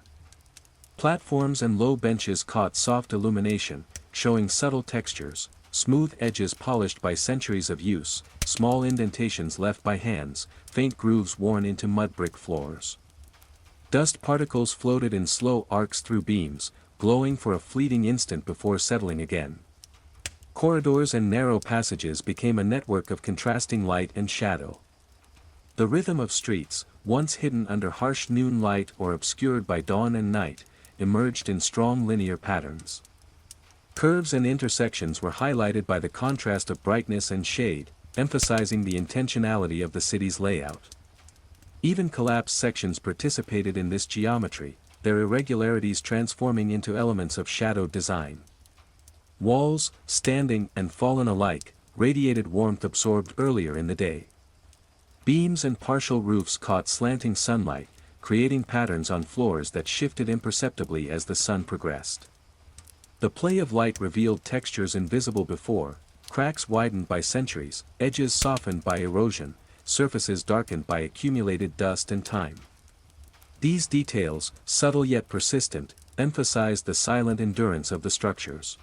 Platforms and low benches caught soft illumination, showing subtle textures, smooth edges polished by centuries of use, small indentations left by hands, faint grooves worn into mud brick floors. Dust particles floated in slow arcs through beams, glowing for a fleeting instant before settling again. Corridors and narrow passages became a network of contrasting light and shadow. The rhythm of streets, once hidden under harsh noon light or obscured by dawn and night, emerged in strong linear patterns. Curves and intersections were highlighted by the contrast of brightness and shade, emphasizing the intentionality of the city's layout. Even collapsed sections participated in this geometry, their irregularities transforming into elements of shadowed design. Walls, standing and fallen alike, radiated warmth absorbed earlier in the day. Beams and partial roofs caught slanting sunlight, creating patterns on floors that shifted imperceptibly as the sun progressed. The play of light revealed textures invisible before, cracks widened by centuries, edges softened by erosion, surfaces darkened by accumulated dust and time. These details, subtle yet persistent, emphasized the silent endurance of the structures.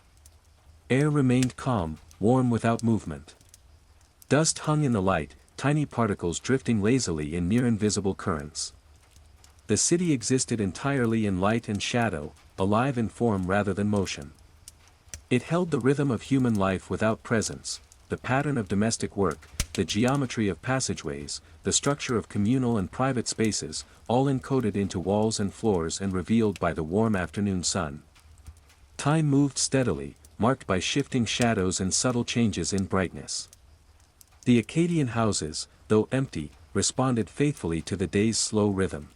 Air remained calm, warm without movement. Dust hung in the light, tiny particles drifting lazily in near-invisible currents. The city existed entirely in light and shadow, alive in form rather than motion. It held the rhythm of human life without presence, the pattern of domestic work, the geometry of passageways, the structure of communal and private spaces, all encoded into walls and floors and revealed by the warm afternoon sun. Time moved steadily, marked by shifting shadows and subtle changes in brightness. The Akkadian houses, though empty, responded faithfully to the day's slow rhythm.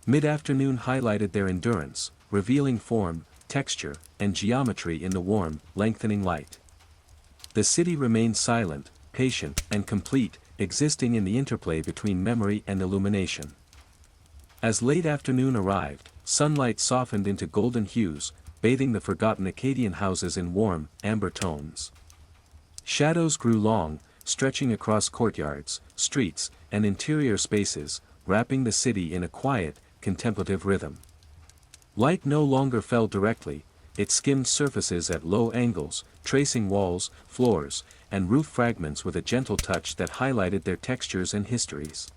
Mid-afternoon highlighted their endurance, revealing form, texture, and geometry in the warm, lengthening light. The city remained silent, patient, and complete, existing in the interplay between memory and illumination. As late afternoon arrived, sunlight softened into golden hues, bathing the forgotten Akkadian houses in warm, amber tones. Shadows grew long, stretching across courtyards, streets, and interior spaces, wrapping the city in a quiet, contemplative rhythm. Light no longer fell directly, it skimmed surfaces at low angles, tracing walls, floors, and roof fragments with a gentle touch that highlighted their textures and histories.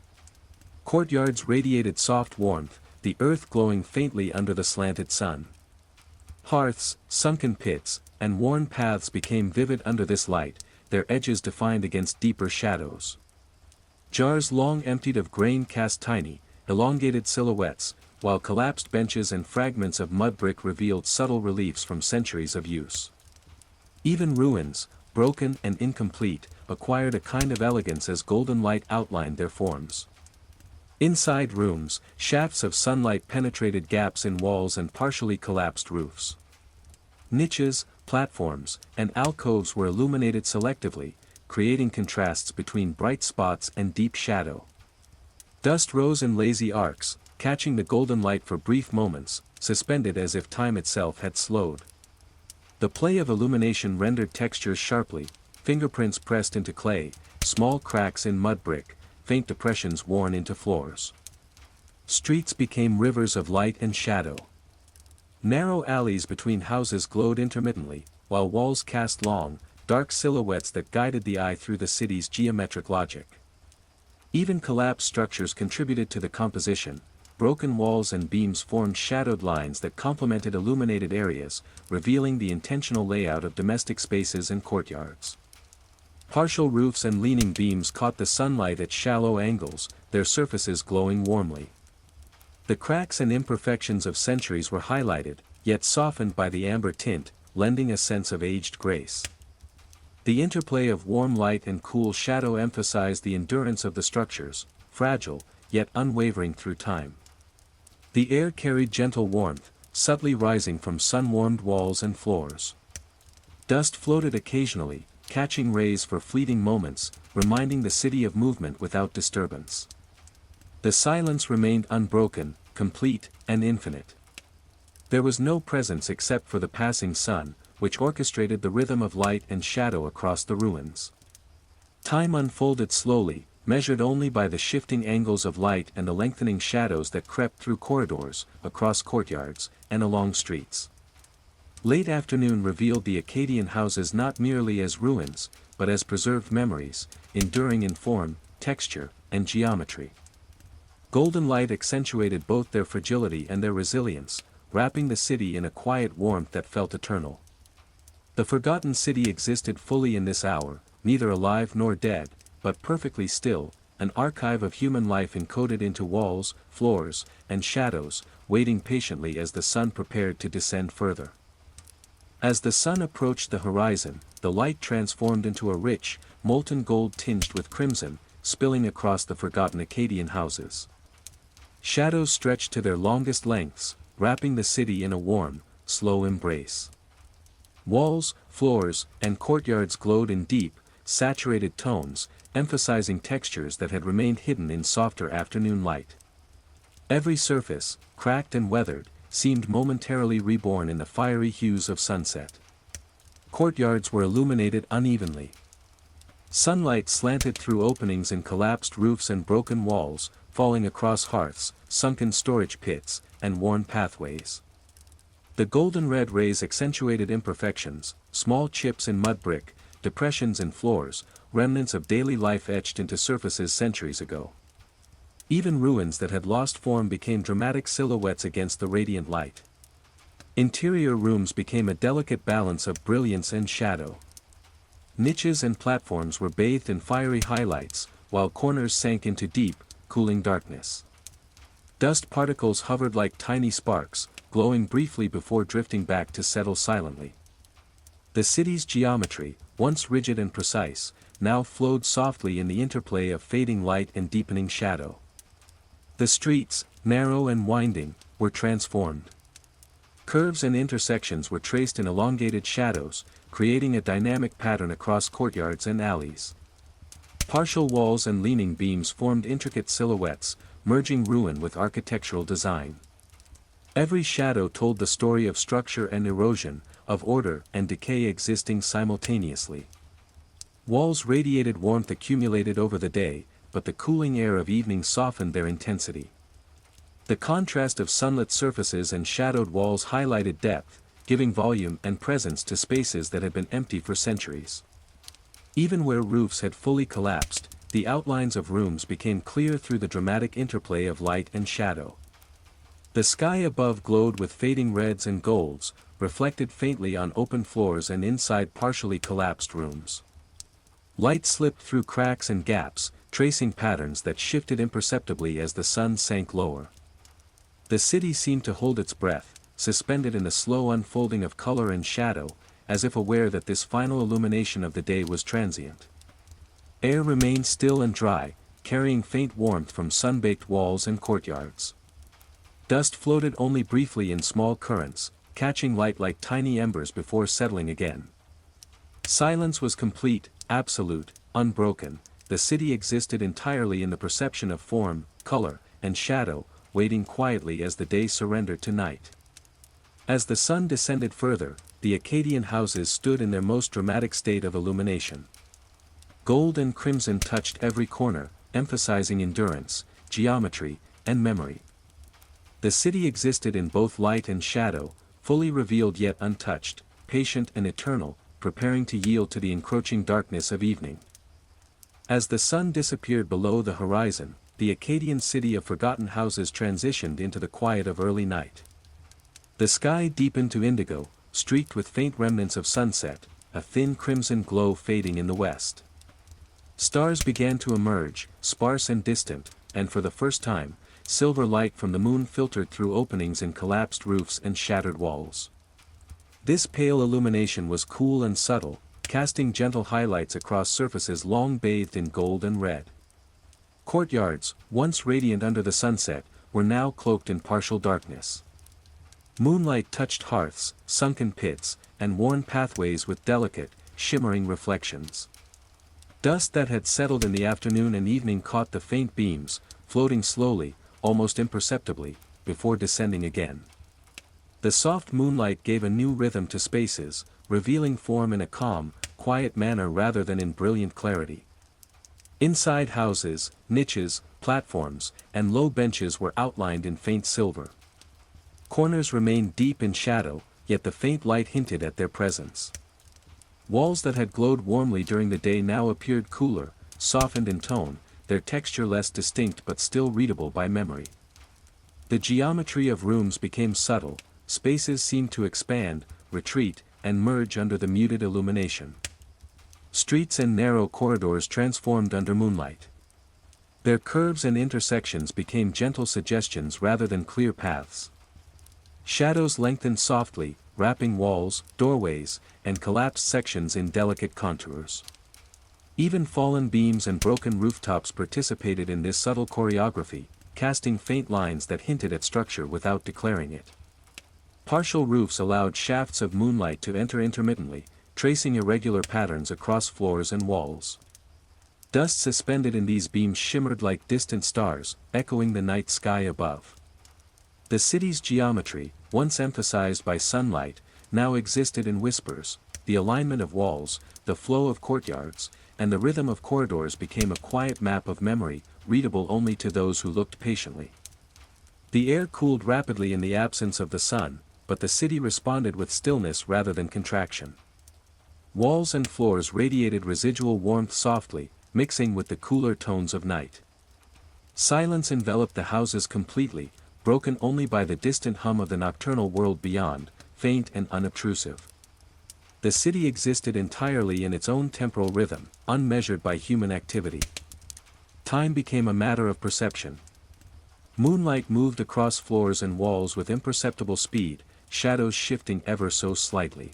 Courtyards radiated soft warmth, the earth glowing faintly under the slanted sun. Hearths, sunken pits, and worn paths became vivid under this light, their edges defined against deeper shadows. Jars long emptied of grain cast tiny, elongated silhouettes, while collapsed benches and fragments of mud brick revealed subtle reliefs from centuries of use. Even ruins, broken and incomplete, acquired a kind of elegance as golden light outlined their forms. Inside rooms, shafts of sunlight penetrated gaps in walls and partially collapsed roofs. Niches, platforms, and alcoves were illuminated selectively, creating contrasts between bright spots and deep shadow. Dust rose in lazy arcs, catching the golden light for brief moments, suspended as if time itself had slowed. The play of illumination rendered textures sharply, fingerprints pressed into clay, small cracks in mud brick, faint depressions worn into floors. Streets became rivers of light and shadow. Narrow alleys between houses glowed intermittently, while walls cast long, dark silhouettes that guided the eye through the city's geometric logic. Even collapsed structures contributed to the composition. Broken walls and beams formed shadowed lines that complemented illuminated areas, revealing the intentional layout of domestic spaces and courtyards. Partial roofs and leaning beams caught the sunlight at shallow angles, their surfaces glowing warmly. The cracks and imperfections of centuries were highlighted, yet softened by the amber tint, lending a sense of aged grace. The interplay of warm light and cool shadow emphasized the endurance of the structures, fragile, yet unwavering through time. The air carried gentle warmth, subtly rising from sun-warmed walls and floors. Dust floated occasionally, catching rays for fleeting moments, reminding the city of movement without disturbance. The silence remained unbroken, complete, and infinite. There was no presence except for the passing sun, which orchestrated the rhythm of light and shadow across the ruins. Time unfolded slowly, measured only by the shifting angles of light and the lengthening shadows that crept through corridors, across courtyards, and along streets. Late afternoon revealed the Akkadian houses not merely as ruins, but as preserved memories, enduring in form, texture, and geometry. Golden light accentuated both their fragility and their resilience, wrapping the city in a quiet warmth that felt eternal. The forgotten city existed fully in this hour, neither alive nor dead, but perfectly still, an archive of human life encoded into walls, floors, and shadows, waiting patiently as the sun prepared to descend further. As the sun approached the horizon, the light transformed into a rich, molten gold tinged with crimson, spilling across the forgotten Akkadian houses. Shadows stretched to their longest lengths, wrapping the city in a warm, slow embrace. Walls, floors, and courtyards glowed in deep, saturated tones, emphasizing textures that had remained hidden in softer afternoon light. Every surface, cracked and weathered, seemed momentarily reborn in the fiery hues of sunset. Courtyards were illuminated unevenly. Sunlight slanted through openings in collapsed roofs and broken walls, falling across hearths, sunken storage pits, and worn pathways. The golden red rays accentuated imperfections, small chips in mud brick, depressions in floors, remnants of daily life etched into surfaces centuries ago. Even ruins that had lost form became dramatic silhouettes against the radiant light. Interior rooms became a delicate balance of brilliance and shadow. Niches and platforms were bathed in fiery highlights, while corners sank into deep, cooling darkness. Dust particles hovered like tiny sparks, glowing briefly before drifting back to settle silently. The city's geometry, once rigid and precise, now flowed softly in the interplay of fading light and deepening shadow. The streets, narrow and winding, were transformed. Curves and intersections were traced in elongated shadows, creating a dynamic pattern across courtyards and alleys. Partial walls and leaning beams formed intricate silhouettes, merging ruin with architectural design. Every shadow told the story of structure and erosion, of order and decay existing simultaneously. Walls radiated warmth accumulated over the day, but the cooling air of evening softened their intensity. The contrast of sunlit surfaces and shadowed walls highlighted depth, giving volume and presence to spaces that had been empty for centuries. Even where roofs had fully collapsed, the outlines of rooms became clear through the dramatic interplay of light and shadow. The sky above glowed with fading reds and golds, reflected faintly on open floors and inside partially collapsed rooms. Light slipped through cracks and gaps, tracing patterns that shifted imperceptibly as the sun sank lower. The city seemed to hold its breath, suspended in the slow unfolding of color and shadow, as if aware that this final illumination of the day was transient. Air remained still and dry, carrying faint warmth from sun-baked walls and courtyards. Dust floated only briefly in small currents, catching light like tiny embers before settling again. Silence was complete, absolute, unbroken. The city existed entirely in the perception of form, color, and shadow, waiting quietly as the day surrendered to night. As the sun descended further, the Akkadian houses stood in their most dramatic state of illumination. Gold and crimson touched every corner, emphasizing endurance, geometry, and memory. The city existed in both light and shadow, fully revealed yet untouched, patient and eternal, preparing to yield to the encroaching darkness of evening. As the sun disappeared below the horizon, the Akkadian city of forgotten houses transitioned into the quiet of early night. The sky deepened to indigo, streaked with faint remnants of sunset, a thin crimson glow fading in the west. Stars began to emerge, sparse and distant, and for the first time, silver light from the moon filtered through openings in collapsed roofs and shattered walls. This pale illumination was cool and subtle, casting gentle highlights across surfaces long bathed in gold and red. Courtyards, once radiant under the sunset, were now cloaked in partial darkness. Moonlight touched hearths, sunken pits, and worn pathways with delicate, shimmering reflections. Dust that had settled in the afternoon and evening caught the faint beams, floating slowly, almost imperceptibly, before descending again. The soft moonlight gave a new rhythm to spaces, revealing form in a calm, quiet manner rather than in brilliant clarity. Inside houses, niches, platforms, and low benches were outlined in faint silver. Corners remained deep in shadow, yet the faint light hinted at their presence. Walls that had glowed warmly during the day now appeared cooler, softened in tone, their texture less distinct but still readable by memory. The geometry of rooms became subtle, spaces seemed to expand, retreat, and merge under the muted illumination. Streets and narrow corridors transformed under moonlight. Their curves and intersections became gentle suggestions rather than clear paths. Shadows lengthened softly, wrapping walls, doorways, and collapsed sections in delicate contours. Even fallen beams and broken rooftops participated in this subtle choreography, casting faint lines that hinted at structure without declaring it. Partial roofs allowed shafts of moonlight to enter intermittently, tracing irregular patterns across floors and walls. Dust suspended in these beams shimmered like distant stars, echoing the night sky above. The city's geometry, once emphasized by sunlight, now existed in whispers. The alignment of walls, the flow of courtyards, and the rhythm of corridors became a quiet map of memory, readable only to those who looked patiently. The air cooled rapidly in the absence of the sun, but the city responded with stillness rather than contraction. Walls and floors radiated residual warmth softly, mixing with the cooler tones of night. Silence enveloped the houses completely, broken only by the distant hum of the nocturnal world beyond, faint and unobtrusive. The city existed entirely in its own temporal rhythm, unmeasured by human activity. Time became a matter of perception. Moonlight moved across floors and walls with imperceptible speed, shadows shifting ever so slightly.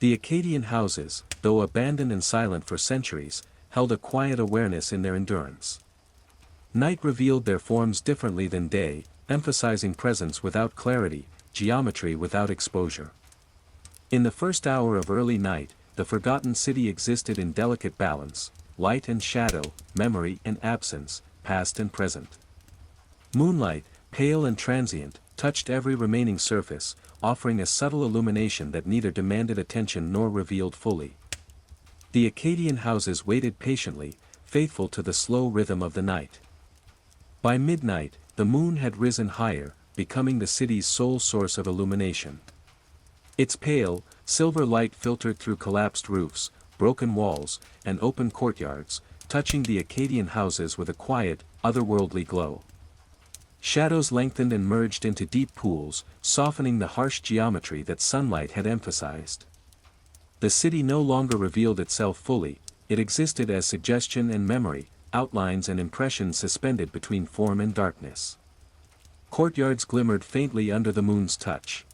The Akkadian houses, though abandoned and silent for centuries, held a quiet awareness in their endurance. Night revealed their forms differently than day, emphasizing presence without clarity, geometry without exposure. In the first hour of early night, the forgotten city existed in delicate balance, light and shadow, memory and absence, past and present. Moonlight, pale and transient, touched every remaining surface, offering a subtle illumination that neither demanded attention nor revealed fully. The Akkadian houses waited patiently, faithful to the slow rhythm of the night. By midnight, the moon had risen higher, becoming the city's sole source of illumination. Its pale, silver light filtered through collapsed roofs, broken walls, and open courtyards, touching the Akkadian houses with a quiet, otherworldly glow. Shadows lengthened and merged into deep pools, softening the harsh geometry that sunlight had emphasized. The city no longer revealed itself fully, it existed as suggestion and memory, outlines and impressions suspended between form and darkness. Courtyards glimmered faintly under the moon's touch.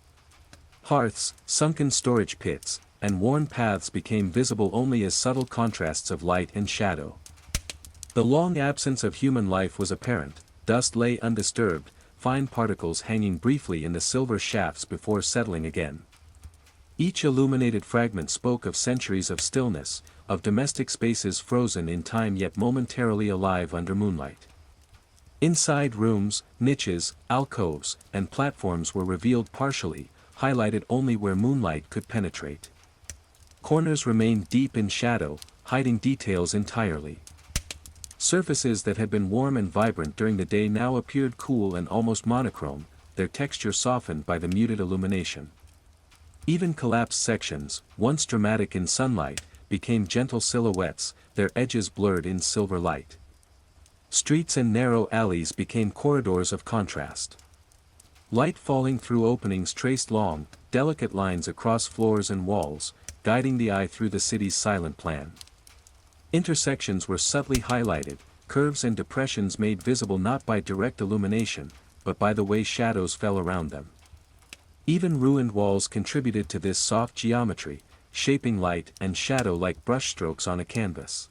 Hearths, sunken storage pits, and worn paths became visible only as subtle contrasts of light and shadow. The long absence of human life was apparent, dust lay undisturbed, fine particles hanging briefly in the silver shafts before settling again. Each illuminated fragment spoke of centuries of stillness, of domestic spaces frozen in time yet momentarily alive under moonlight. Inside rooms, niches, alcoves, and platforms were revealed partially, highlighted only where moonlight could penetrate. Corners remained deep in shadow, hiding details entirely. Surfaces that had been warm and vibrant during the day now appeared cool and almost monochrome, their texture softened by the muted illumination. Even collapsed sections, once dramatic in sunlight, became gentle silhouettes, their edges blurred in silver light. Streets and narrow alleys became corridors of contrast. Light falling through openings traced long, delicate lines across floors and walls, guiding the eye through the city's silent plan. Intersections were subtly highlighted, curves and depressions made visible not by direct illumination, but by the way shadows fell around them. Even ruined walls contributed to this soft geometry, shaping light and shadow like brushstrokes on a canvas.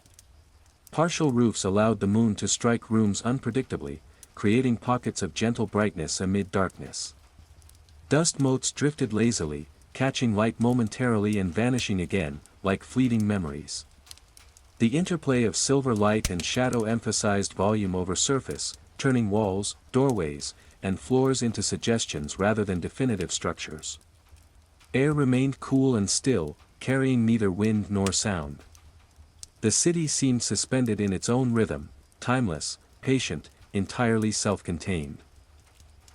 Partial roofs allowed the moon to strike rooms unpredictably, creating pockets of gentle brightness amid darkness. Dust motes drifted lazily, catching light momentarily and vanishing again, like fleeting memories. The interplay of silver light and shadow emphasized volume over surface, turning walls, doorways, and floors into suggestions rather than definitive structures. Air remained cool and still, carrying neither wind nor sound. The city seemed suspended in its own rhythm, timeless, patient, entirely self-contained.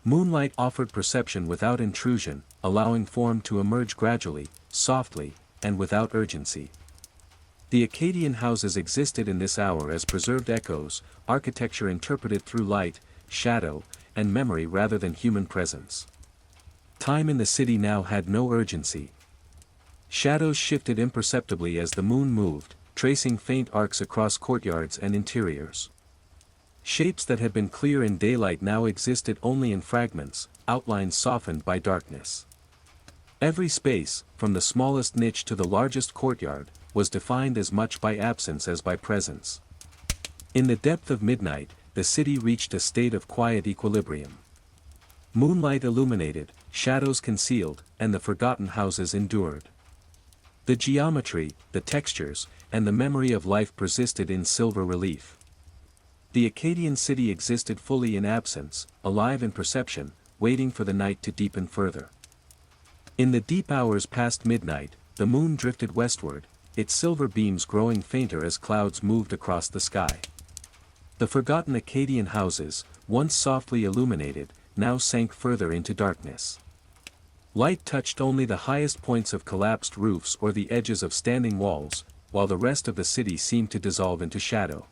Moonlight offered perception without intrusion, allowing form to emerge gradually, softly, and without urgency. The Akkadian houses existed in this hour as preserved echoes, architecture interpreted through light, shadow, and memory rather than human presence. Time in the city now had no urgency. Shadows shifted imperceptibly as the moon moved, tracing faint arcs across courtyards and interiors. Shapes that had been clear in daylight now existed only in fragments, outlines softened by darkness. Every space, from the smallest niche to the largest courtyard, was defined as much by absence as by presence. In the depth of midnight, the city reached a state of quiet equilibrium. Moonlight illuminated, shadows concealed, and the forgotten houses endured. The geometry, the textures, and the memory of life persisted in silver relief. The Akkadian city existed fully in absence, alive in perception, waiting for the night to deepen further. In the deep hours past midnight, the moon drifted westward, its silver beams growing fainter as clouds moved across the sky. The forgotten Akkadian houses, once softly illuminated, now sank further into darkness. Light touched only the highest points of collapsed roofs or the edges of standing walls, while the rest of the city seemed to dissolve into shadow.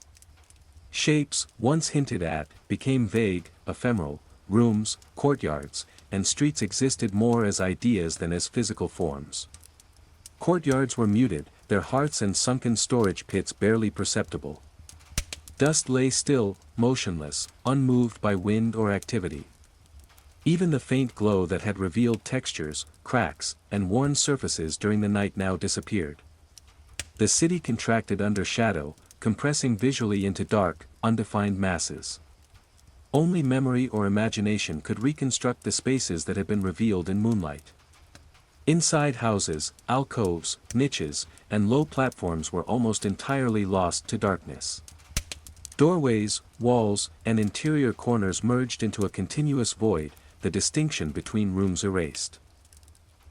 Shapes, once hinted at, became vague, ephemeral. Rooms, courtyards, and streets existed more as ideas than as physical forms. Courtyards were muted, their hearths and sunken storage pits barely perceptible. Dust lay still, motionless, unmoved by wind or activity. Even the faint glow that had revealed textures, cracks, and worn surfaces during the night now disappeared. The city contracted under shadow, compressing visually into dark, undefined masses. Only memory or imagination could reconstruct the spaces that had been revealed in moonlight. Inside houses, alcoves, niches, and low platforms were almost entirely lost to darkness. Doorways, walls, and interior corners merged into a continuous void, the distinction between rooms erased.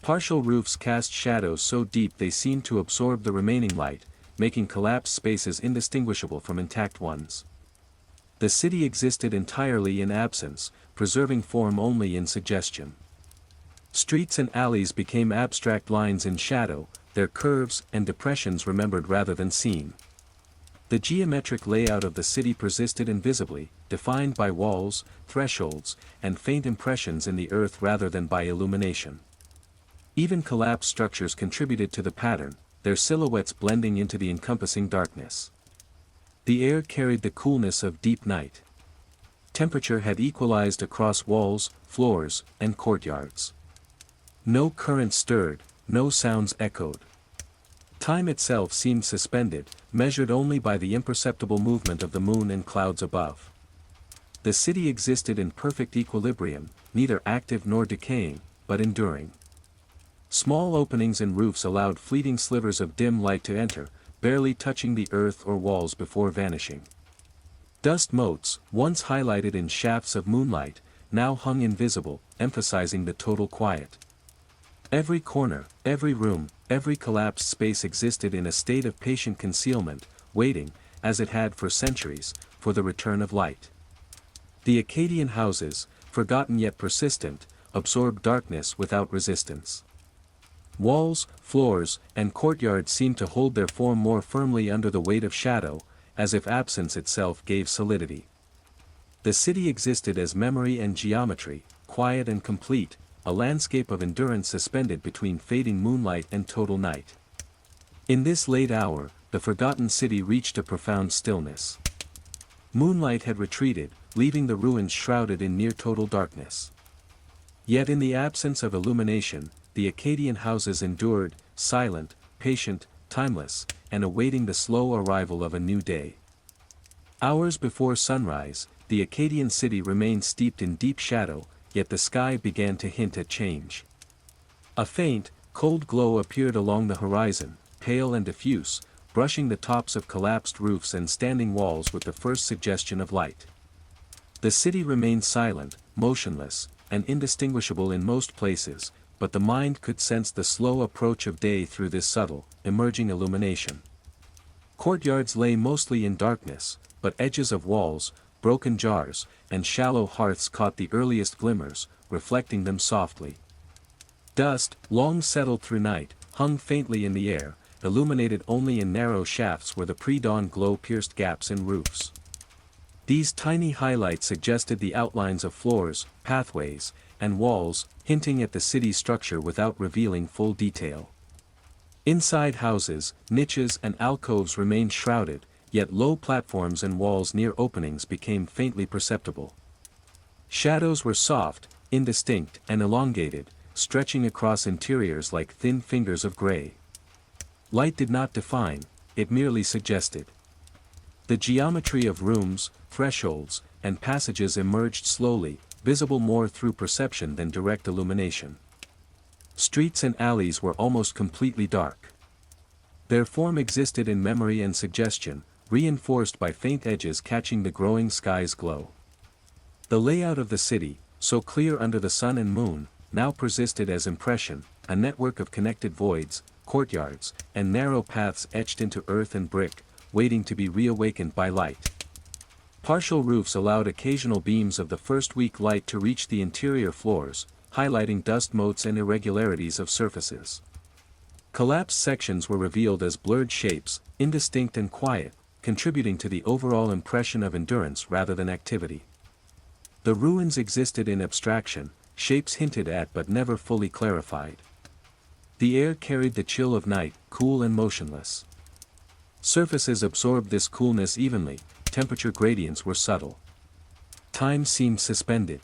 Partial roofs cast shadows so deep they seemed to absorb the remaining light, making collapsed spaces indistinguishable from intact ones. The city existed entirely in absence, preserving form only in suggestion. Streets and alleys became abstract lines in shadow, their curves and depressions remembered rather than seen. The geometric layout of the city persisted invisibly, defined by walls, thresholds, and faint impressions in the earth rather than by illumination. Even collapsed structures contributed to the pattern, their silhouettes blending into the encompassing darkness. The air carried the coolness of deep night. Temperature had equalized across walls, floors, and courtyards. No current stirred, no sounds echoed. Time itself seemed suspended, measured only by the imperceptible movement of the moon and clouds above. The city existed in perfect equilibrium, neither active nor decaying, but enduring. Small openings in roofs allowed fleeting slivers of dim light to enter, barely touching the earth or walls before vanishing. Dust motes, once highlighted in shafts of moonlight, now hung invisible, emphasizing the total quiet. Every corner, every room, every collapsed space existed in a state of patient concealment, waiting, as it had for centuries, for the return of light. The Akkadian houses, forgotten yet persistent, absorbed darkness without resistance. Walls, floors, and courtyards seemed to hold their form more firmly under the weight of shadow, as if absence itself gave solidity. The city existed as memory and geometry, quiet and complete, a landscape of endurance suspended between fading moonlight and total night. In this late hour, the forgotten city reached a profound stillness. Moonlight had retreated, leaving the ruins shrouded in near-total darkness. Yet in the absence of illumination, the Akkadian houses endured, silent, patient, timeless, and awaiting the slow arrival of a new day. Hours before sunrise, the Akkadian city remained steeped in deep shadow, yet the sky began to hint at change. A faint, cold glow appeared along the horizon, pale and diffuse, brushing the tops of collapsed roofs and standing walls with the first suggestion of light. The city remained silent, motionless, and indistinguishable in most places, but the mind could sense the slow approach of day through this subtle, emerging illumination. Courtyards lay mostly in darkness, but edges of walls, broken jars, and shallow hearths caught the earliest glimmers, reflecting them softly. Dust, long settled through night, hung faintly in the air, illuminated only in narrow shafts where the pre-dawn glow pierced gaps in roofs. These tiny highlights suggested the outlines of floors, pathways, and walls, hinting at the city's structure without revealing full detail. Inside houses, niches and alcoves remained shrouded, yet low platforms and walls near openings became faintly perceptible. Shadows were soft, indistinct, and elongated, stretching across interiors like thin fingers of gray. Light did not define, it merely suggested. The geometry of rooms, thresholds, and passages emerged slowly, visible more through perception than direct illumination. Streets and alleys were almost completely dark. Their form existed in memory and suggestion, reinforced by faint edges catching the growing sky's glow. The layout of the city, so clear under the sun and moon, now persisted as impression, a network of connected voids, courtyards, and narrow paths etched into earth and brick, waiting to be reawakened by light. Partial roofs allowed occasional beams of the first week light to reach the interior floors, highlighting dust motes and irregularities of surfaces. Collapsed sections were revealed as blurred shapes, indistinct and quiet, contributing to the overall impression of endurance rather than activity. The ruins existed in abstraction, shapes hinted at but never fully clarified. The air carried the chill of night, cool and motionless. Surfaces absorbed this coolness evenly, temperature gradients were subtle. Time seemed suspended.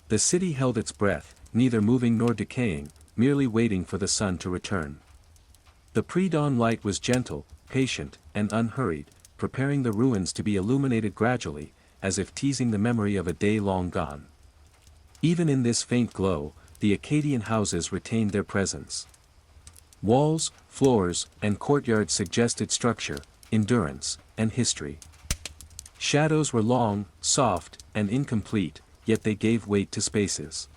The city held its breath, neither moving nor decaying, merely waiting for the sun to return. The pre-dawn light was gentle, patient, and unhurried, preparing the ruins to be illuminated gradually, as if teasing the memory of a day long gone. Even in this faint glow, the Akkadian houses retained their presence. Walls, floors, and courtyards suggested structure, endurance, and history. Shadows were long, soft, and incomplete, yet they gave weight to spaces.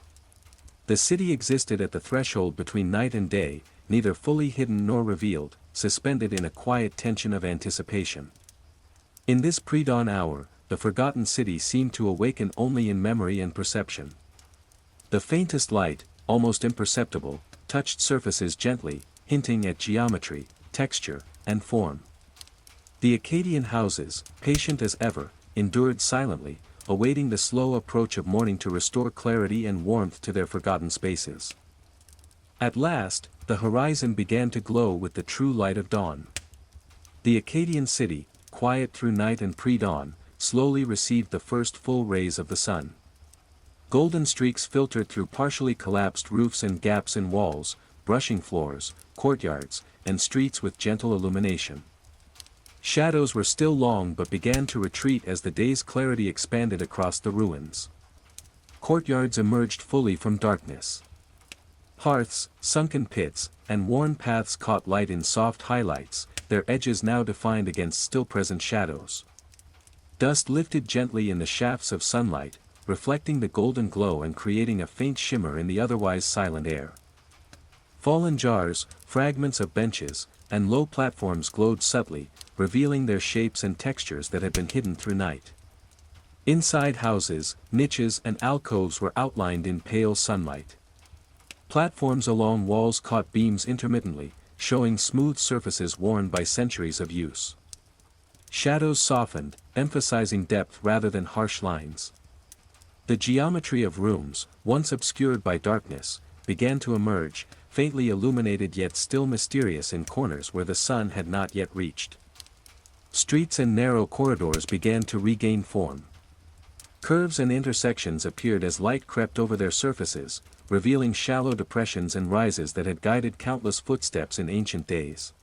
The city existed at the threshold between night and day, neither fully hidden nor revealed, suspended in a quiet tension of anticipation. In this pre-dawn hour, the forgotten city seemed to awaken only in memory and perception. The faintest light, almost imperceptible, touched surfaces gently, hinting at geometry, texture, and form. The Akkadian houses, patient as ever, endured silently, awaiting the slow approach of morning to restore clarity and warmth to their forgotten spaces. At last, the horizon began to glow with the true light of dawn. The Akkadian city, quiet through night and pre-dawn, slowly received the first full rays of the sun. Golden streaks filtered through partially collapsed roofs and gaps in walls, brushing floors, courtyards, and streets with gentle illumination. Shadows were still long but began to retreat as the day's clarity expanded across the ruins. Courtyards emerged fully from darkness. Hearths, sunken pits, and worn paths caught light in soft highlights, their edges now defined against still-present shadows. Dust lifted gently in the shafts of sunlight, reflecting the golden glow and creating a faint shimmer in the otherwise silent air. Fallen jars, fragments of benches, and low platforms glowed subtly, revealing their shapes and textures that had been hidden through night. Inside houses, niches and alcoves were outlined in pale sunlight. Platforms along walls caught beams intermittently, showing smooth surfaces worn by centuries of use. Shadows softened, emphasizing depth rather than harsh lines. The geometry of rooms, once obscured by darkness, began to emerge, faintly illuminated yet still mysterious in corners where the sun had not yet reached. Streets and narrow corridors began to regain form. Curves and intersections appeared as light crept over their surfaces, revealing shallow depressions and rises that had guided countless footsteps in ancient days.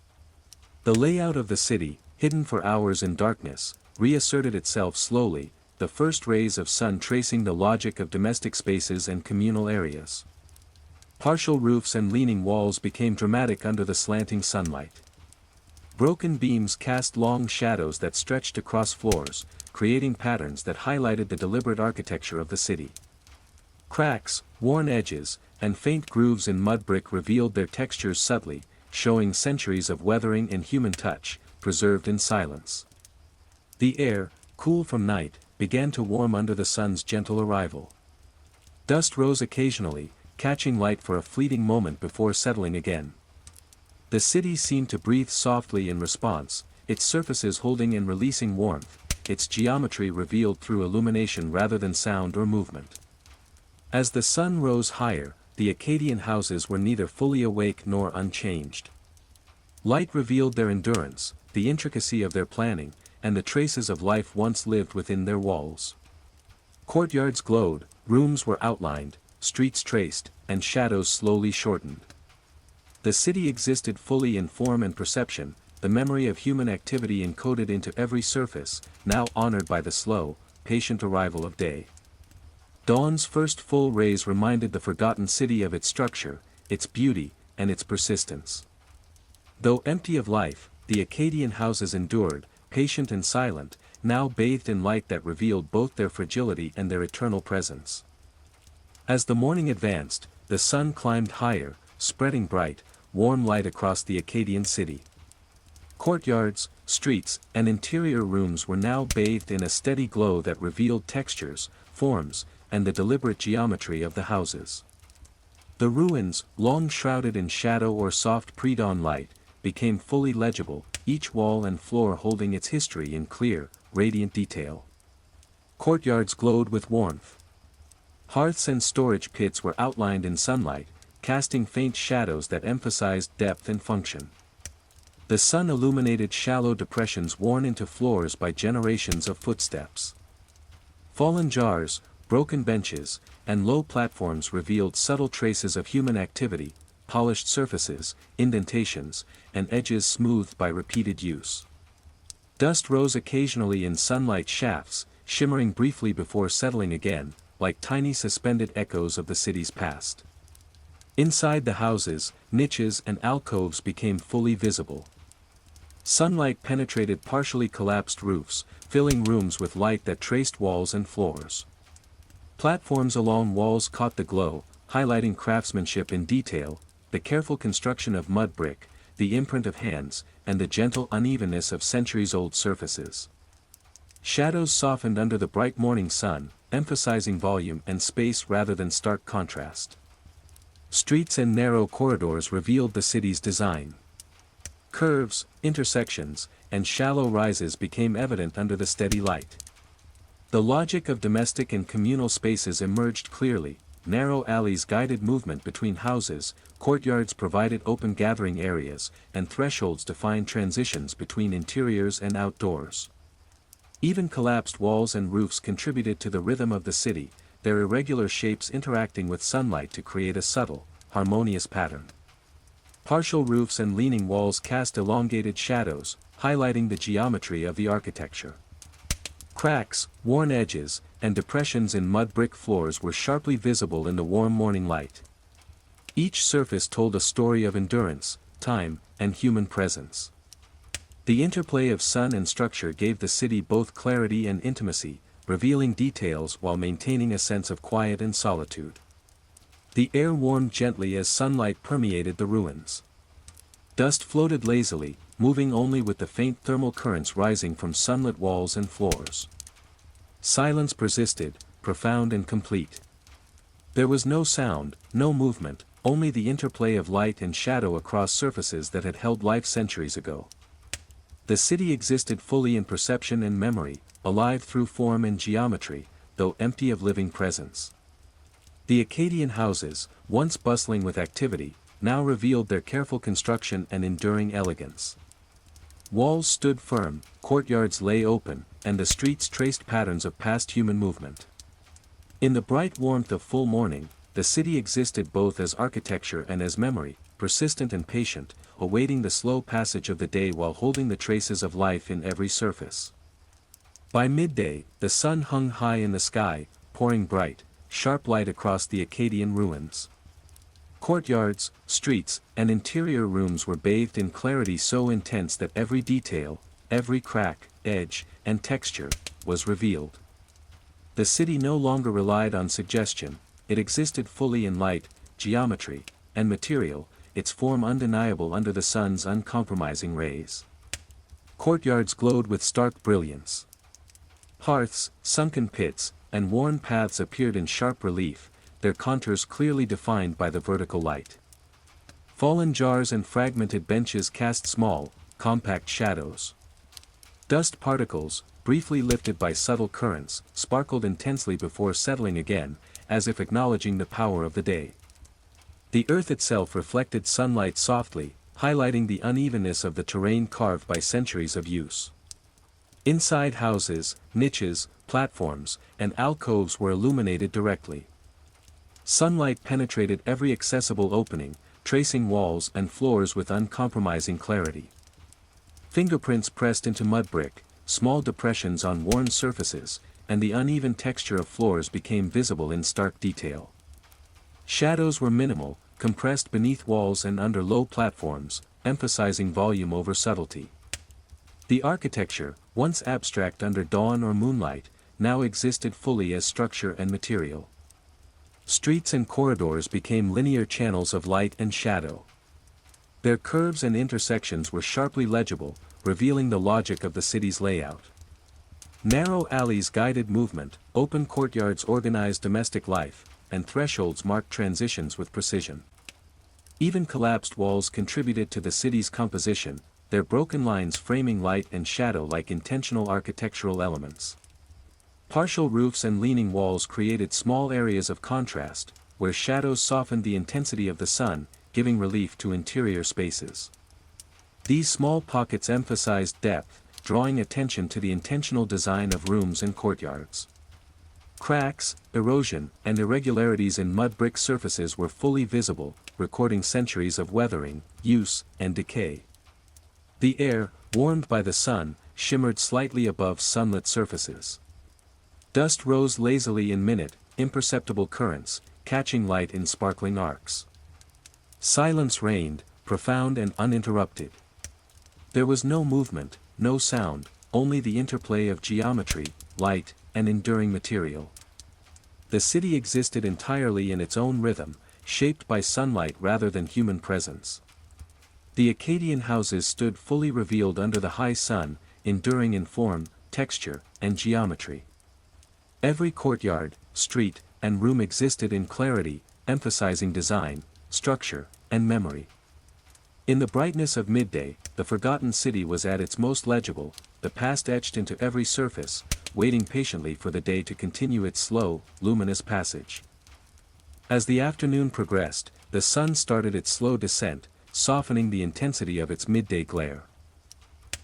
The layout of the city, hidden for hours in darkness, reasserted itself slowly, the first rays of sun tracing the logic of domestic spaces and communal areas. Partial roofs and leaning walls became dramatic under the slanting sunlight. Broken beams cast long shadows that stretched across floors, creating patterns that highlighted the deliberate architecture of the city. Cracks, worn edges, and faint grooves in mud brick revealed their textures subtly, showing centuries of weathering and human touch, preserved in silence. The air, cool from night, began to warm under the sun's gentle arrival. Dust rose occasionally, catching light for a fleeting moment before settling again. The city seemed to breathe softly in response, its surfaces holding and releasing warmth, its geometry revealed through illumination rather than sound or movement. As the sun rose higher, the Akkadian houses were neither fully awake nor unchanged. Light revealed their endurance, the intricacy of their planning, and the traces of life once lived within their walls. Courtyards glowed, rooms were outlined, streets traced, and shadows slowly shortened. The city existed fully in form and perception, the memory of human activity encoded into every surface, now honored by the slow, patient arrival of day. Dawn's first full rays reminded the forgotten city of its structure, its beauty, and its persistence. Though empty of life, the Akkadian houses endured, patient and silent, now bathed in light that revealed both their fragility and their eternal presence. As the morning advanced, the sun climbed higher, spreading bright, warm light across the Akkadian city. Courtyards, streets, and interior rooms were now bathed in a steady glow that revealed textures, forms, and the deliberate geometry of the houses. The ruins, long shrouded in shadow or soft pre-dawn light, became fully legible, each wall and floor holding its history in clear, radiant detail. Courtyards glowed with warmth. Hearths and storage pits were outlined in sunlight, casting faint shadows that emphasized depth and function. The sun illuminated shallow depressions worn into floors by generations of footsteps. Fallen jars, broken benches, and low platforms revealed subtle traces of human activity, polished surfaces, indentations, and edges smoothed by repeated use. Dust rose occasionally in sunlight shafts, shimmering briefly before settling again, like tiny suspended echoes of the city's past. Inside the houses, niches and alcoves became fully visible. Sunlight penetrated partially collapsed roofs, filling rooms with light that traced walls and floors. Platforms along walls caught the glow, highlighting craftsmanship in detail, the careful construction of mud brick, the imprint of hands, and the gentle unevenness of centuries-old surfaces. Shadows softened under the bright morning sun, emphasizing volume and space rather than stark contrast. Streets and narrow corridors revealed the city's design. Curves, intersections, and shallow rises became evident under the steady light. The logic of domestic and communal spaces emerged clearly. Narrow alleys guided movement between houses, courtyards provided open gathering areas, and thresholds defined transitions between interiors and outdoors. Even collapsed walls and roofs contributed to the rhythm of the city, their irregular shapes interacting with sunlight to create a subtle, harmonious pattern. Partial roofs and leaning walls cast elongated shadows, highlighting the geometry of the architecture. Cracks, worn edges, and depressions in mud brick floors were sharply visible in the warm morning light. Each surface told a story of endurance, time, and human presence. The interplay of sun and structure gave the city both clarity and intimacy, revealing details while maintaining a sense of quiet and solitude. The air warmed gently as sunlight permeated the ruins. Dust floated lazily, moving only with the faint thermal currents rising from sunlit walls and floors. Silence persisted, profound and complete. There was no sound, no movement, only the interplay of light and shadow across surfaces that had held life centuries ago. The city existed fully in perception and memory, alive through form and geometry, though empty of living presence. The Akkadian houses, once bustling with activity, now revealed their careful construction and enduring elegance. Walls stood firm, courtyards lay open, and the streets traced patterns of past human movement. In the bright warmth of full morning, the city existed both as architecture and as memory, persistent and patient, awaiting the slow passage of the day while holding the traces of life in every surface. By midday, the sun hung high in the sky, pouring bright, sharp light across the Akkadian ruins. Courtyards, streets, and interior rooms were bathed in clarity so intense that every detail, every crack, edge, and texture, was revealed. The city no longer relied on suggestion, it existed fully in light, geometry, and material, its form undeniable under the sun's uncompromising rays. Courtyards glowed with stark brilliance. Hearths, sunken pits, and worn paths appeared in sharp relief, their contours clearly defined by the vertical light. Fallen jars and fragmented benches cast small, compact shadows. Dust particles, briefly lifted by subtle currents, sparkled intensely before settling again, as if acknowledging the power of the day. The earth itself reflected sunlight softly, highlighting the unevenness of the terrain carved by centuries of use. Inside houses, niches, platforms, and alcoves were illuminated directly. Sunlight penetrated every accessible opening, tracing walls and floors with uncompromising clarity. Fingerprints pressed into mud brick, small depressions on worn surfaces, and the uneven texture of floors became visible in stark detail. Shadows were minimal, compressed beneath walls and under low platforms, emphasizing volume over subtlety. The architecture, once abstract under dawn or moonlight, now existed fully as structure and material. Streets and corridors became linear channels of light and shadow. Their curves and intersections were sharply legible, revealing the logic of the city's layout. Narrow alleys guided movement, open courtyards organized domestic life, and thresholds marked transitions with precision. Even collapsed walls contributed to the city's composition, their broken lines framing light and shadow like intentional architectural elements. Partial roofs and leaning walls created small areas of contrast, where shadows softened the intensity of the sun, giving relief to interior spaces. These small pockets emphasized depth, drawing attention to the intentional design of rooms and courtyards. Cracks, erosion, and irregularities in mud brick surfaces were fully visible, recording centuries of weathering, use, and decay. The air, warmed by the sun, shimmered slightly above sunlit surfaces. Dust rose lazily in minute, imperceptible currents, catching light in sparkling arcs. Silence reigned, profound and uninterrupted. There was no movement, no sound, only the interplay of geometry, light, and enduring material. The city existed entirely in its own rhythm, shaped by sunlight rather than human presence. The Akkadian houses stood fully revealed under the high sun, enduring in form, texture, and geometry. Every courtyard, street, and room existed in clarity, emphasizing design, structure, and memory. In the brightness of midday, the forgotten city was at its most legible, the past etched into every surface, waiting patiently for the day to continue its slow, luminous passage. As the afternoon progressed, the sun started its slow descent, softening the intensity of its midday glare.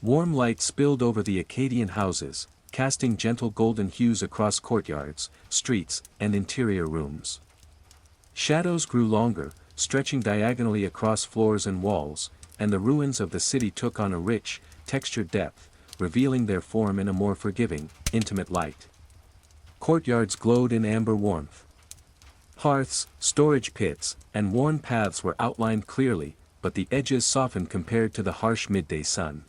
Warm light spilled over the Akkadian houses, casting gentle golden hues across courtyards, streets, and interior rooms. Shadows grew longer, stretching diagonally across floors and walls, and the ruins of the city took on a rich, textured depth, revealing their form in a more forgiving, intimate light. Courtyards glowed in amber warmth. Hearths, storage pits, and worn paths were outlined clearly, but the edges softened compared to the harsh midday sun.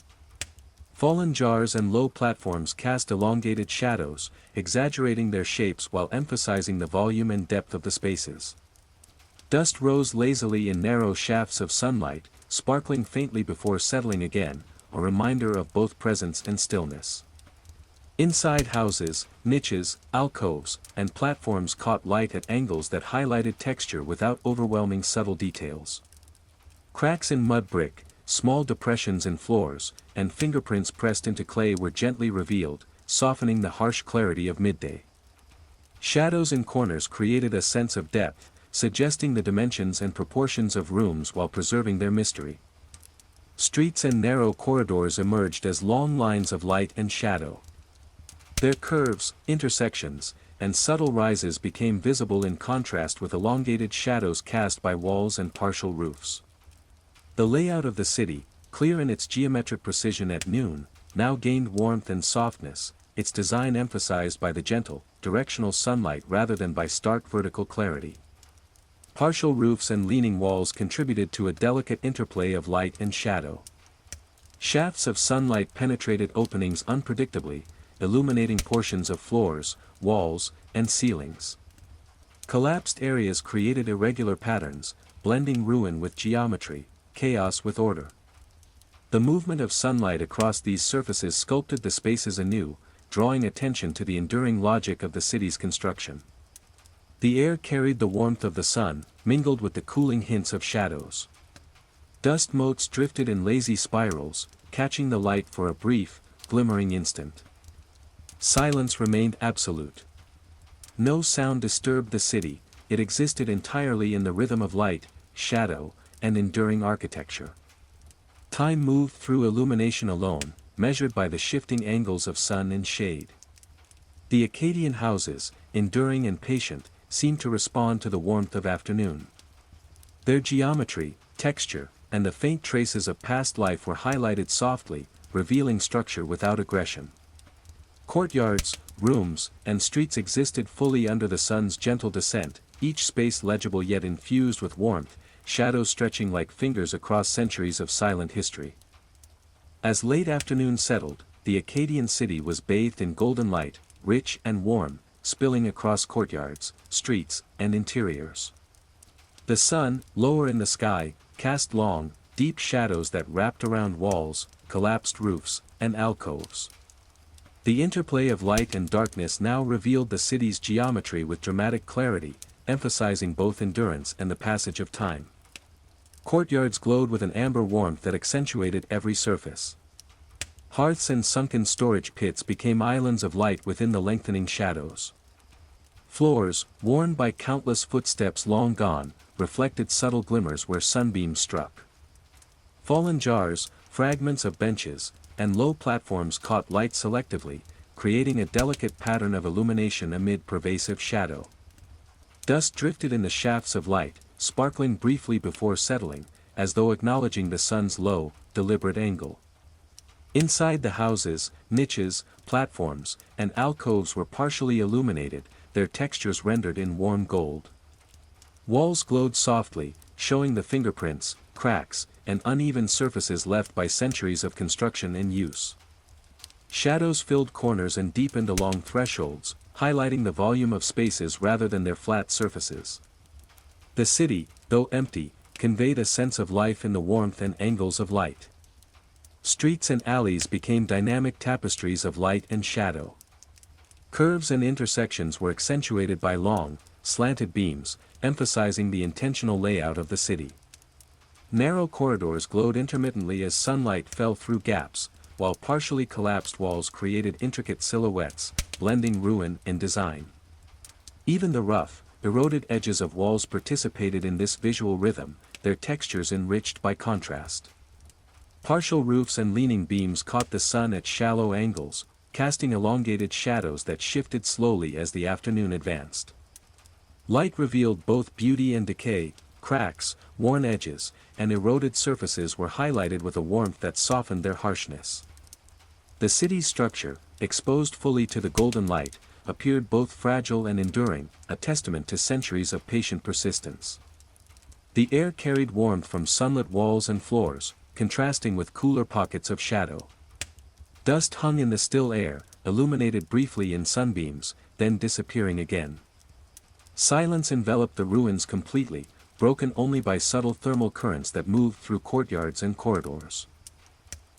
Fallen jars and low platforms cast elongated shadows, exaggerating their shapes while emphasizing the volume and depth of the spaces. Dust rose lazily in narrow shafts of sunlight, sparkling faintly before settling again, a reminder of both presence and stillness. Inside houses, niches, alcoves, and platforms caught light at angles that highlighted texture without overwhelming subtle details. Cracks in mud brick, small depressions in floors, and fingerprints pressed into clay were gently revealed, softening the harsh clarity of midday. Shadows in corners created a sense of depth, suggesting the dimensions and proportions of rooms while preserving their mystery. Streets and narrow corridors emerged as long lines of light and shadow. Their curves, intersections, and subtle rises became visible in contrast with elongated shadows cast by walls and partial roofs. The layout of the city, clear in its geometric precision at noon, now gained warmth and softness, its design emphasized by the gentle, directional sunlight rather than by stark vertical clarity. Partial roofs and leaning walls contributed to a delicate interplay of light and shadow. Shafts of sunlight penetrated openings unpredictably, illuminating portions of floors, walls, and ceilings. Collapsed areas created irregular patterns, blending ruin with geometry, chaos with order. The movement of sunlight across these surfaces sculpted the spaces anew, drawing attention to the enduring logic of the city's construction. The air carried the warmth of the sun, mingled with the cooling hints of shadows. Dust motes drifted in lazy spirals, catching the light for a brief, glimmering instant. Silence remained absolute. No sound disturbed the city, it existed entirely in the rhythm of light, shadow, and enduring architecture. Time moved through illumination alone, measured by the shifting angles of sun and shade. The Akkadian houses, enduring and patient, seemed to respond to the warmth of afternoon. Their geometry, texture, and the faint traces of past life were highlighted softly, revealing structure without aggression. Courtyards, rooms, and streets existed fully under the sun's gentle descent, each space legible yet infused with warmth, shadows stretching like fingers across centuries of silent history. As late afternoon settled, the Akkadian city was bathed in golden light, rich and warm, spilling across courtyards, streets, and interiors. The sun, lower in the sky, cast long, deep shadows that wrapped around walls, collapsed roofs, and alcoves. The interplay of light and darkness now revealed the city's geometry with dramatic clarity, emphasizing both endurance and the passage of time. Courtyards glowed with an amber warmth that accentuated every surface. Hearths and sunken storage pits became islands of light within the lengthening shadows. Floors, worn by countless footsteps long gone, reflected subtle glimmers where sunbeams struck. Fallen jars, fragments of benches, and low platforms caught light selectively, creating a delicate pattern of illumination amid pervasive shadow. Dust drifted in the shafts of light, sparkling briefly before settling, as though acknowledging the sun's low, deliberate angle. Inside the houses, niches, platforms, and alcoves were partially illuminated, their textures rendered in warm gold. Walls glowed softly, showing the fingerprints, cracks, and uneven surfaces left by centuries of construction and use. Shadows filled corners and deepened along thresholds, highlighting the volume of spaces rather than their flat surfaces. The city, though empty, conveyed a sense of life in the warmth and angles of light. Streets and alleys became dynamic tapestries of light and shadow. Curves and intersections were accentuated by long, slanted beams, emphasizing the intentional layout of the city. Narrow corridors glowed intermittently as sunlight fell through gaps, while partially collapsed walls created intricate silhouettes, blending ruin and design. Even the rough, eroded edges of walls participated in this visual rhythm, their textures enriched by contrast. Partial roofs and leaning beams caught the sun at shallow angles, casting elongated shadows that shifted slowly as the afternoon advanced. Light revealed both beauty and decay, cracks, worn edges, and eroded surfaces were highlighted with a warmth that softened their harshness. The city's structure, exposed fully to the golden light, appeared both fragile and enduring, a testament to centuries of patient persistence. The air carried warmth from sunlit walls and floors, contrasting with cooler pockets of shadow. Dust hung in the still air, illuminated briefly in sunbeams, then disappearing again. Silence enveloped the ruins completely, broken only by subtle thermal currents that moved through courtyards and corridors.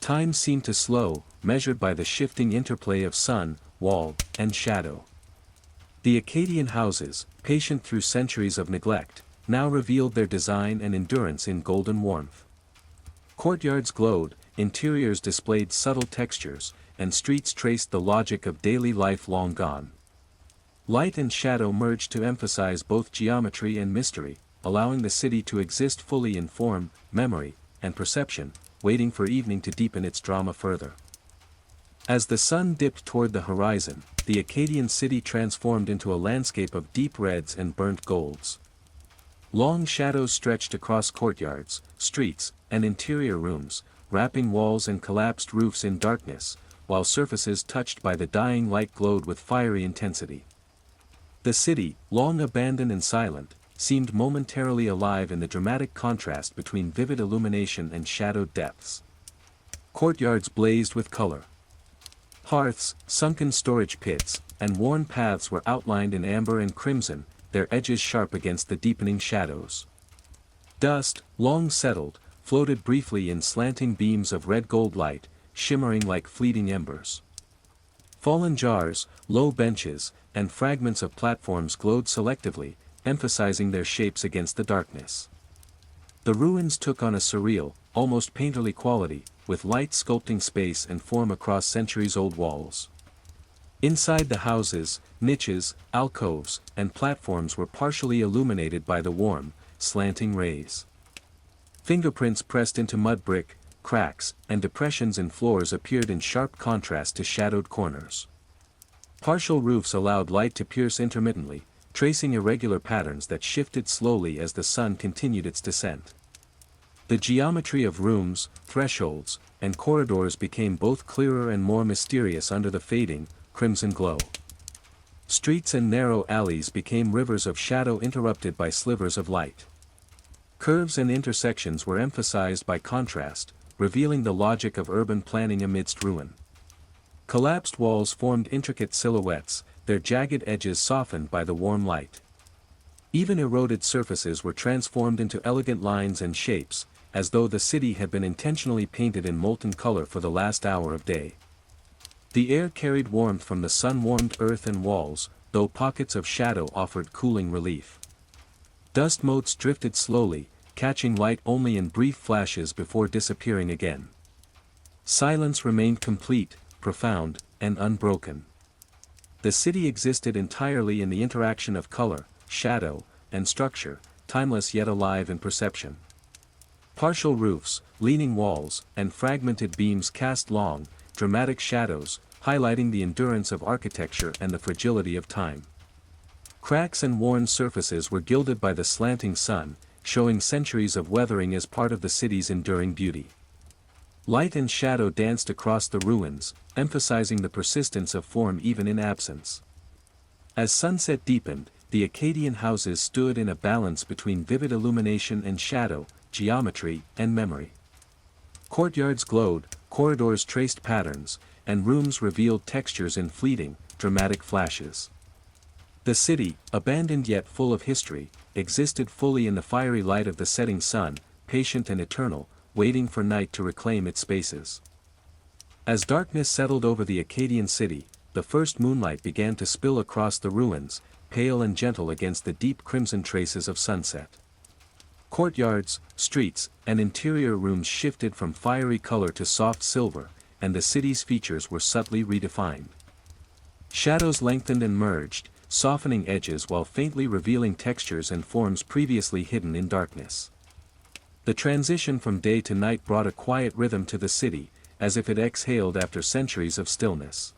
Time seemed to slow, measured by the shifting interplay of sun, wall, and shadow. The Akkadian houses, patient through centuries of neglect, now revealed their design and endurance in golden warmth. Courtyards glowed, interiors displayed subtle textures, and streets traced the logic of daily life long gone. Light and shadow merged to emphasize both geometry and mystery, allowing the city to exist fully in form, memory, and perception, waiting for evening to deepen its drama further. As the sun dipped toward the horizon, the Akkadian city transformed into a landscape of deep reds and burnt golds. Long shadows stretched across courtyards, streets, and interior rooms, wrapping walls and collapsed roofs in darkness, while surfaces touched by the dying light glowed with fiery intensity. The city, long abandoned and silent, seemed momentarily alive in the dramatic contrast between vivid illumination and shadowed depths. Courtyards blazed with color. Hearths, sunken storage pits, and worn paths were outlined in amber and crimson, their edges sharp against the deepening shadows. Dust, long settled, floated briefly in slanting beams of red-gold light, shimmering like fleeting embers. Fallen jars, low benches, and fragments of platforms glowed selectively, emphasizing their shapes against the darkness. The ruins took on a surreal, almost painterly quality, with light sculpting space and form across centuries-old walls. Inside the houses, niches, alcoves, and platforms were partially illuminated by the warm, slanting rays. Fingerprints pressed into mud brick, cracks, and depressions in floors appeared in sharp contrast to shadowed corners. Partial roofs allowed light to pierce intermittently, tracing irregular patterns that shifted slowly as the sun continued its descent. The geometry of rooms, thresholds, and corridors became both clearer and more mysterious under the fading, crimson glow. Streets and narrow alleys became rivers of shadow interrupted by slivers of light. Curves and intersections were emphasized by contrast, revealing the logic of urban planning amidst ruin. Collapsed walls formed intricate silhouettes, their jagged edges softened by the warm light. Even eroded surfaces were transformed into elegant lines and shapes, as though the city had been intentionally painted in molten color for the last hour of day. The air carried warmth from the sun-warmed earth and walls, though pockets of shadow offered cooling relief. Dust motes drifted slowly, catching light only in brief flashes before disappearing again. Silence remained complete, profound, and unbroken. The city existed entirely in the interaction of color, shadow, and structure, timeless yet alive in perception. Partial roofs, leaning walls, and fragmented beams cast long, dramatic shadows, highlighting the endurance of architecture and the fragility of time. Cracks and worn surfaces were gilded by the slanting sun, showing centuries of weathering as part of the city's enduring beauty. Light and shadow danced across the ruins, emphasizing the persistence of form even in absence. As sunset deepened, the Akkadian houses stood in a balance between vivid illumination and shadow, geometry and memory. Courtyards glowed, corridors traced patterns, and rooms revealed textures in fleeting, dramatic flashes. The city, abandoned yet full of history, existed fully in the fiery light of the setting sun, patient and eternal, waiting for night to reclaim its spaces. As darkness settled over the Akkadian city, the first moonlight began to spill across the ruins, pale and gentle against the deep crimson traces of sunset. Courtyards, streets, and interior rooms shifted from fiery color to soft silver, and the city's features were subtly redefined. Shadows lengthened and merged, softening edges while faintly revealing textures and forms previously hidden in darkness. The transition from day to night brought a quiet rhythm to the city, as if it exhaled after centuries of stillness.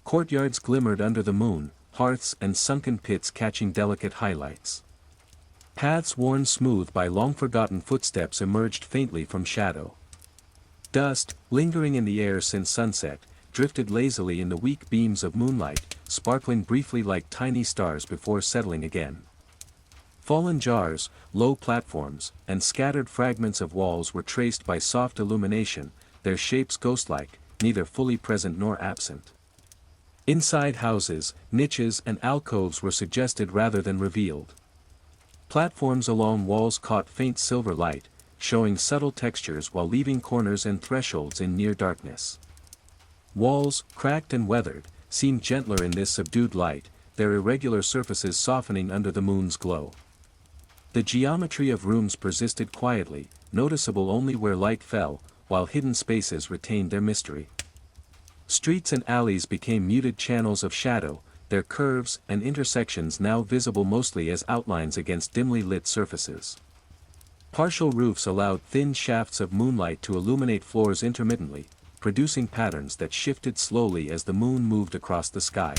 Courtyards glimmered under the moon, hearths and sunken pits catching delicate highlights. Paths worn smooth by long-forgotten footsteps emerged faintly from shadow. Dust, lingering in the air since sunset, drifted lazily in the weak beams of moonlight, sparkling briefly like tiny stars before settling again. Fallen jars, low platforms, and scattered fragments of walls were traced by soft illumination, their shapes ghostlike, neither fully present nor absent. Inside houses, niches and alcoves were suggested rather than revealed. Platforms along walls caught faint silver light, showing subtle textures while leaving corners and thresholds in near darkness. Walls, cracked and weathered, seemed gentler in this subdued light, their irregular surfaces softening under the moon's glow. The geometry of rooms persisted quietly, noticeable only where light fell, while hidden spaces retained their mystery. Streets and alleys became muted channels of shadow, their curves and intersections now visible mostly as outlines against dimly lit surfaces. Partial roofs allowed thin shafts of moonlight to illuminate floors intermittently, producing patterns that shifted slowly as the moon moved across the sky.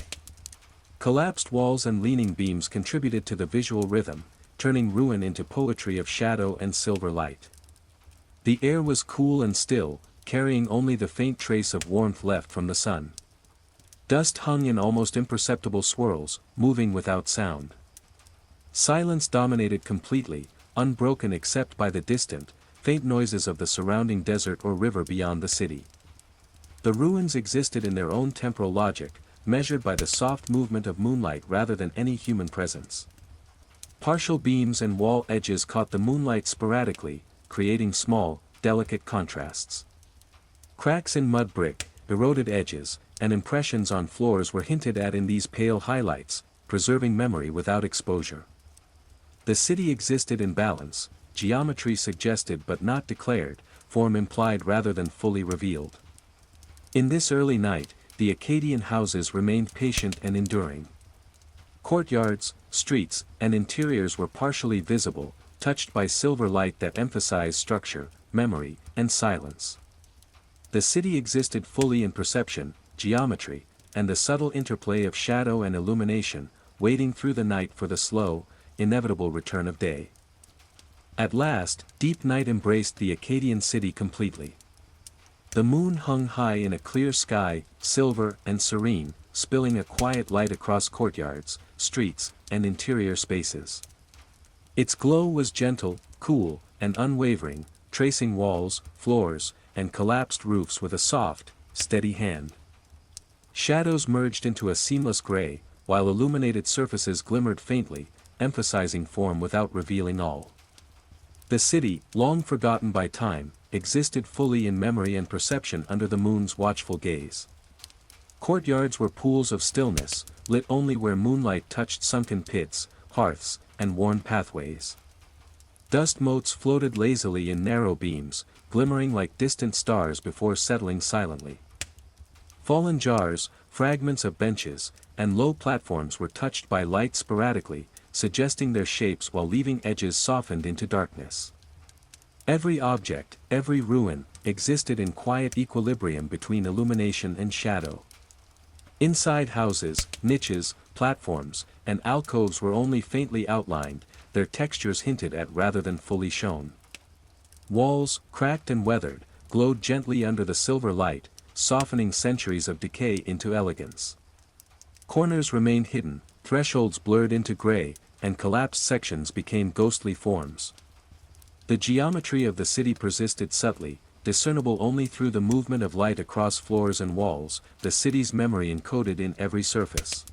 Collapsed walls and leaning beams contributed to the visual rhythm, turning ruin into poetry of shadow and silver light. The air was cool and still, carrying only the faint trace of warmth left from the sun. Dust hung in almost imperceptible swirls, moving without sound. Silence dominated completely, unbroken except by the distant, faint noises of the surrounding desert or river beyond the city. The ruins existed in their own temporal logic, measured by the soft movement of moonlight rather than any human presence. Partial beams and wall edges caught the moonlight sporadically, creating small, delicate contrasts. Cracks in mud brick, eroded edges, and impressions on floors were hinted at in these pale highlights, preserving memory without exposure. The city existed in balance, geometry suggested but not declared, form implied rather than fully revealed. In this early night, the Akkadian houses remained patient and enduring. Courtyards, streets, and interiors were partially visible, touched by silver light that emphasized structure, memory, and silence. The city existed fully in perception, geometry, and the subtle interplay of shadow and illumination, waiting through the night for the slow, inevitable return of day. At last, deep night embraced the Akkadian city completely. The moon hung high in a clear sky, silver and serene, spilling a quiet light across courtyards, streets, and interior spaces. Its glow was gentle, cool, and unwavering, tracing walls, floors, and collapsed roofs with a soft, steady hand. Shadows merged into a seamless gray, while illuminated surfaces glimmered faintly, emphasizing form without revealing all. The city, long forgotten by time, existed fully in memory and perception under the moon's watchful gaze. Courtyards were pools of stillness, lit only where moonlight touched sunken pits, hearths, and worn pathways. Dust motes floated lazily in narrow beams, glimmering like distant stars before settling silently. Fallen jars, fragments of benches, and low platforms were touched by light sporadically, suggesting their shapes while leaving edges softened into darkness. Every object, every ruin, existed in quiet equilibrium between illumination and shadow. Inside houses, niches, platforms, and alcoves were only faintly outlined, their textures hinted at rather than fully shown. Walls, cracked and weathered, glowed gently under the silver light, softening centuries of decay into elegance. Corners remained hidden, thresholds blurred into gray, and collapsed sections became ghostly forms. The geometry of the city persisted subtly, discernible only through the movement of light across floors and walls, the city's memory encoded in every surface.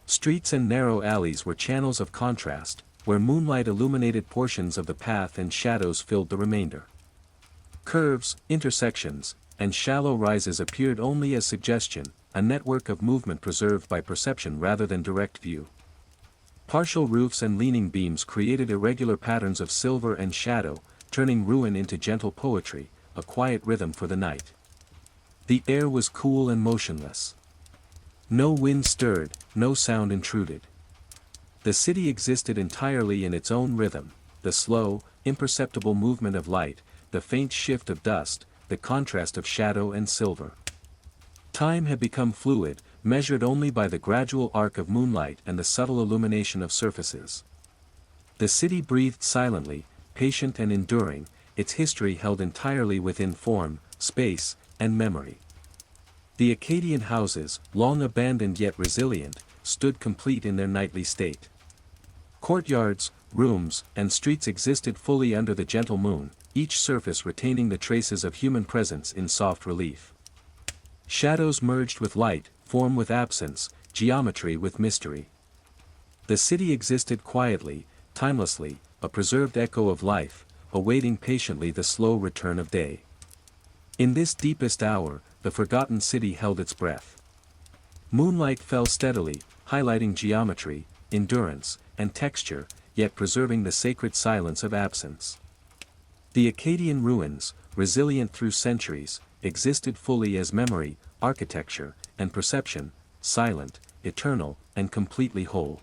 Streets and narrow alleys were channels of contrast, where moonlight illuminated portions of the path and shadows filled the remainder. Curves, intersections, and shallow rises appeared only as suggestion, a network of movement preserved by perception rather than direct view. Partial roofs and leaning beams created irregular patterns of silver and shadow, turning ruin into gentle poetry, a quiet rhythm for the night. The air was cool and motionless. No wind stirred, no sound intruded. The city existed entirely in its own rhythm, the slow, imperceptible movement of light, the faint shift of dust, the contrast of shadow and silver. Time had become fluid, measured only by the gradual arc of moonlight and the subtle illumination of surfaces. The city breathed silently, patient and enduring, its history held entirely within form, space, and memory. The Akkadian houses, long abandoned yet resilient, stood complete in their nightly state. Courtyards, rooms, and streets existed fully under the gentle moon, each surface retaining the traces of human presence in soft relief. Shadows merged with light, form with absence, geometry with mystery. The city existed quietly, timelessly, a preserved echo of life, awaiting patiently the slow return of day. In this deepest hour, the forgotten city held its breath. Moonlight fell steadily, highlighting geometry, endurance, and texture, yet preserving the sacred silence of absence. The Akkadian ruins, resilient through centuries, existed fully as memory, architecture, and perception, silent, eternal, and completely whole.